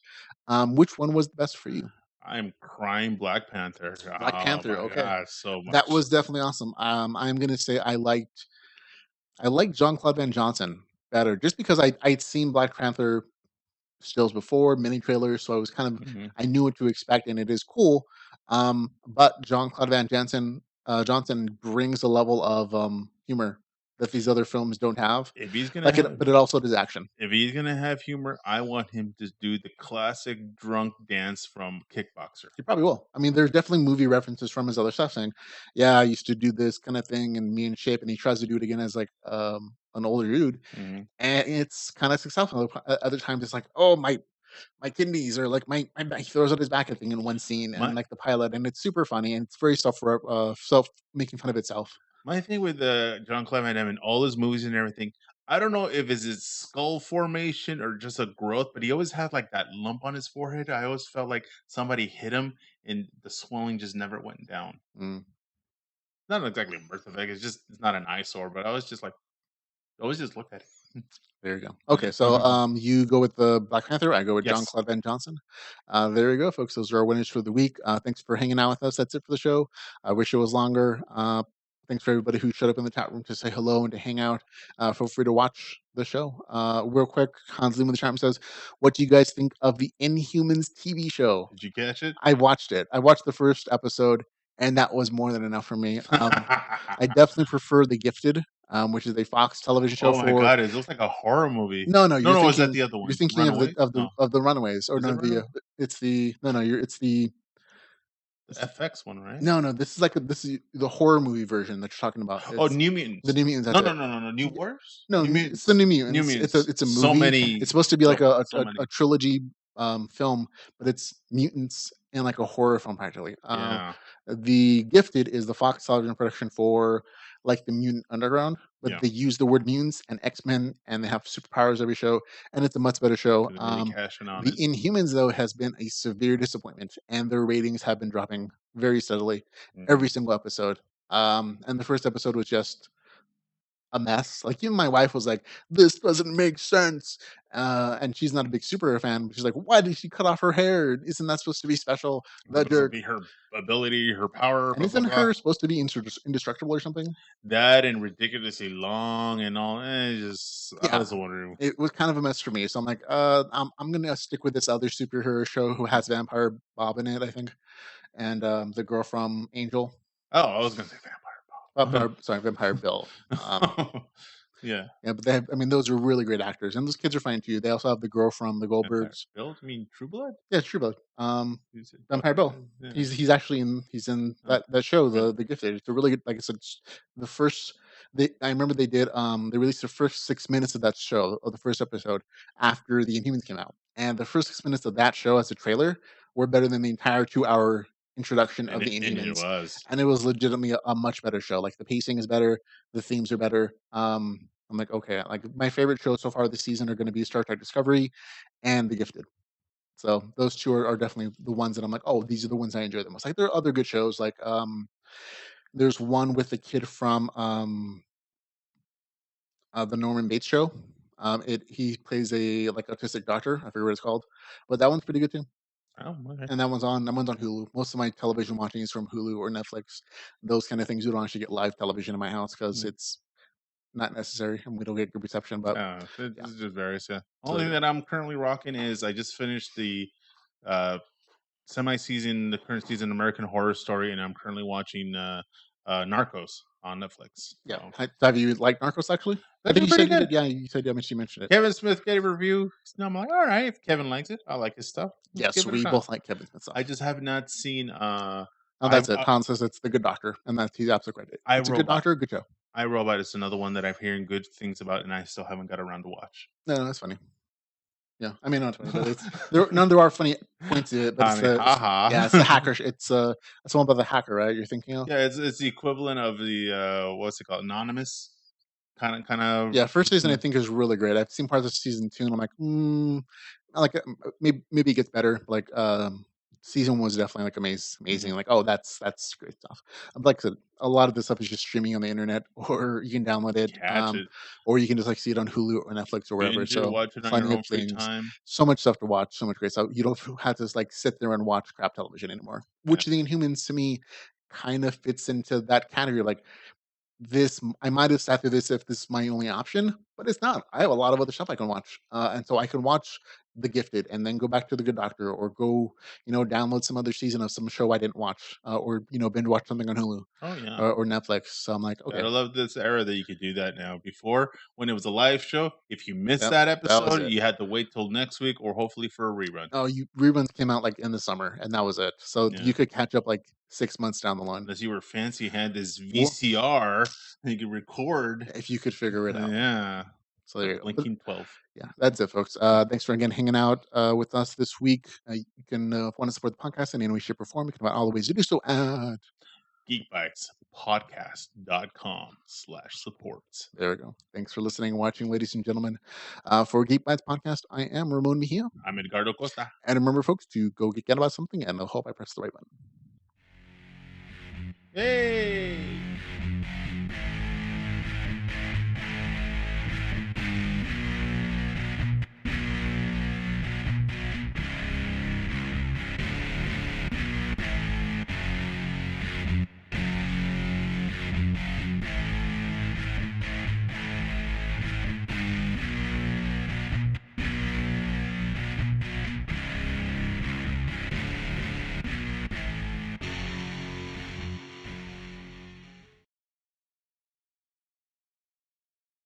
Which one was the best for you? I'm crying Black Panther. Black Oh Panther. my Okay, god, so that much. was definitely awesome. I'm gonna say I liked John Claude Van Johnson better, just because I'd seen Black Panther stills before, mini trailers, so Mhm. I knew what to expect, and it is cool. But John Claude Van Jansen Johnson brings a level of humor that these other films don't have. If he's gonna Like have it, but it also does action. if he's gonna have humor, I want him to do the classic drunk dance from Kickboxer. He probably will. I mean, there's definitely movie references from his other stuff saying, "Yeah, I used to do this kind of thing and me in shape," and he tries to do it again as like an older dude, Mhm. and it's kind of successful. Other times, it's like, "Oh my kidneys," or like my back. He throws out his back, I think, in one scene, and My like the pilot, and it's super funny and it's very self making fun of itself. my thing with, John Clement, I mean, all his movies and everything, I don't know if it's his skull formation or just a growth, but he always had, like, that lump on his forehead. I always felt like somebody hit him and the swelling just never went down. Mm. Not exactly a birth defect, it's not an eyesore, but I was just like always just look at it. There you go. Okay, so you go with the Black Panther. I go with John Yes. Claude Van Johnson. There you go, folks. Those are our winners for the week. Thanks for hanging out with us. That's it for the show. I wish it was longer. Thanks for everybody who showed up in the chat room to say hello and to hang out. Feel free to watch the show. Real quick, Hans Lim in the chat room says, "What do you guys think of the Inhumans TV show?" Did you catch it? I watched it. I watched the first episode, and that was more than enough for me. I definitely prefer The Gifted, which is a Fox television show Oh my for god, it looks like a horror movie. no, no, No, no, is that the other you're one? thinking of Runaways? No. the Runaways or Is it no, Runaway? it's the no, no, it's the The FX one, right? no, no, this is like this is the horror movie version that you're talking about. Oh, It's New the Mutants. New Mutants, No, that's no, it. no, no, no, New Y Warriors? No, New it's the New Mutants. New Mutants. Mutants. It's a So movie. It's many, supposed to be like so many. a trilogy, film, but it's mutants and like a horror film practically. Yeah, The Gifted is the Fox television production for like the Mutant Underground, but yeah. they use the word mutants and X-Men, and they have superpowers every show, and it's a much better show. They're really cashing on The it. Inhumans, though, has been a severe disappointment, and their ratings have been dropping very steadily every Mhm. single episode. And the first episode was just a mess. Like even my wife was like, "This doesn't make sense," and she's not a big superhero fan. But she's like, "Why did she cut off her hair? Isn't that supposed to be special?" The This will jerk. be her ability, her power, And blah blah isn't blah. her supposed to be indestructible or something? That and ridiculously long and all. Just I Yeah, was wondering. it was kind of a mess for me. So I'm like, I'm gonna stick with this other superhero show who has Vampire Bob in it, I think, and the girl from Angel, Oh, I was gonna say Vampire Vampire, sorry, Vampire Bill. Ball. Yeah, Yeah, but they have, I mean, those are really great actors, and those kids are fine too. They also have the girl from the Vampire Goldbergs. Bill. You mean True Blood? Yeah, True Blood. You said Vampire Bill. Yeah. He's actually in Okay. that show, Really? the Gifted. It's a really good, like I said, the first I remember they did they released the first 6 minutes of that show of the first episode after the Inhumans came out. And the first 6 minutes of that show as a trailer were better than the entire 2 hour introduction of the And it Inhumans. was. And it was legitimately a much better show. Like the pacing is better, the themes are better. I'm like, okay, like my favorite shows so far this season are going to be Star Trek Discovery and The Gifted. So those 2 are definitely the ones that I'm like, "Oh, these are the ones I enjoy the most." Like, there are other good shows, like, there's one with the kid from, the Norman Bates show. He plays a, like, autistic doctor, I forget what it's called, but that one's pretty good too, Oh, okay. and that one's on Hulu. Most of my television watching is from Hulu or Netflix. Those kinda things, we don't actually get live television in my house because Mm. it's not necessary, and we don't get good reception, but It yeah, just varies. Yeah. so Only there thing you go. that I'm currently rocking is I just finished the uh the current season American Horror Story, and I'm currently watching Narcos on Netflix. Yeah. So Have you liked Narcos, actually? I they're think doing you pretty said you good. did, yeah, you said, yeah, you mentioned it. Kevin Smith gave a review. So I'm like, all right, if Kevin likes it, I like his stuff. Let's Yes, give it a we shot. both like Kevin Smith I stuff. just have not seen Oh, that's it. Hans says it's The Good Doctor, and that's he's absolutely right. I It's a good Robot. doctor, good show. I Robot is another one that I'm hearing good things about, and I still haven't got around to watch. No, no, that's funny. Yeah, I mean, not funny, but it's there are funny points to it, but I mean, yeah, it's the haha. hacker. It's the one about the hacker, right? You're thinking of? Yeah, it's the equivalent of the what's it called, Anonymous, kind of. Yeah, first season I think is really great. I've seen parts of season 2, and I'm like, I like it. Maybe it gets better. Like season 1 was definitely like amazing. Mhm. Like, oh, that's great stuff. Like I said, a lot of this stuff is just streaming on the internet, or you can download it, Catch it, or you can just like see it on Hulu or Netflix or wherever. binge it, So watch it on your plenty of own free things, time. so much stuff to watch, so much great stuff. You don't have to like sit there and watch crap television anymore. Yeah, Which the Inhumans to me kind of fits into that category. Like I might have sat through this if this is my only option, but it's not. I have a lot of other stuff I can watch, and so I can watch The Gifted and then go back to The Good Doctor or go, download some other season of some show I didn't watch, or, binge watch something on Hulu Oh yeah. or Netflix. So I'm like, okay, Gotta love this era that you could do that now. Before, when it was a live show, if you missed that that that was episode, it. you had to wait till next week or hopefully for a rerun. Oh, you reruns came out like in the summer, and that was it. So Yeah. you could catch up like 6 months down the line. Unless you were fancy, had this Well, VCR and you could record. if you could figure it out. Yeah. So there The you go. But Blinking 12. yeah, that's it, folks. Thanks for again hanging out with us this week. You can, if you want to support the podcast in any way, shape, or form, you can find all the ways to do so at. Geekbytespodcast.com/supports. There we go. Thanks for listening and watching, ladies and gentlemen. For Geek Bytes Podcast, I am Ramon Mejia. I'm Edgardo Costa. And remember, folks, to go geek out about something, and I hope I press the right button. Hey!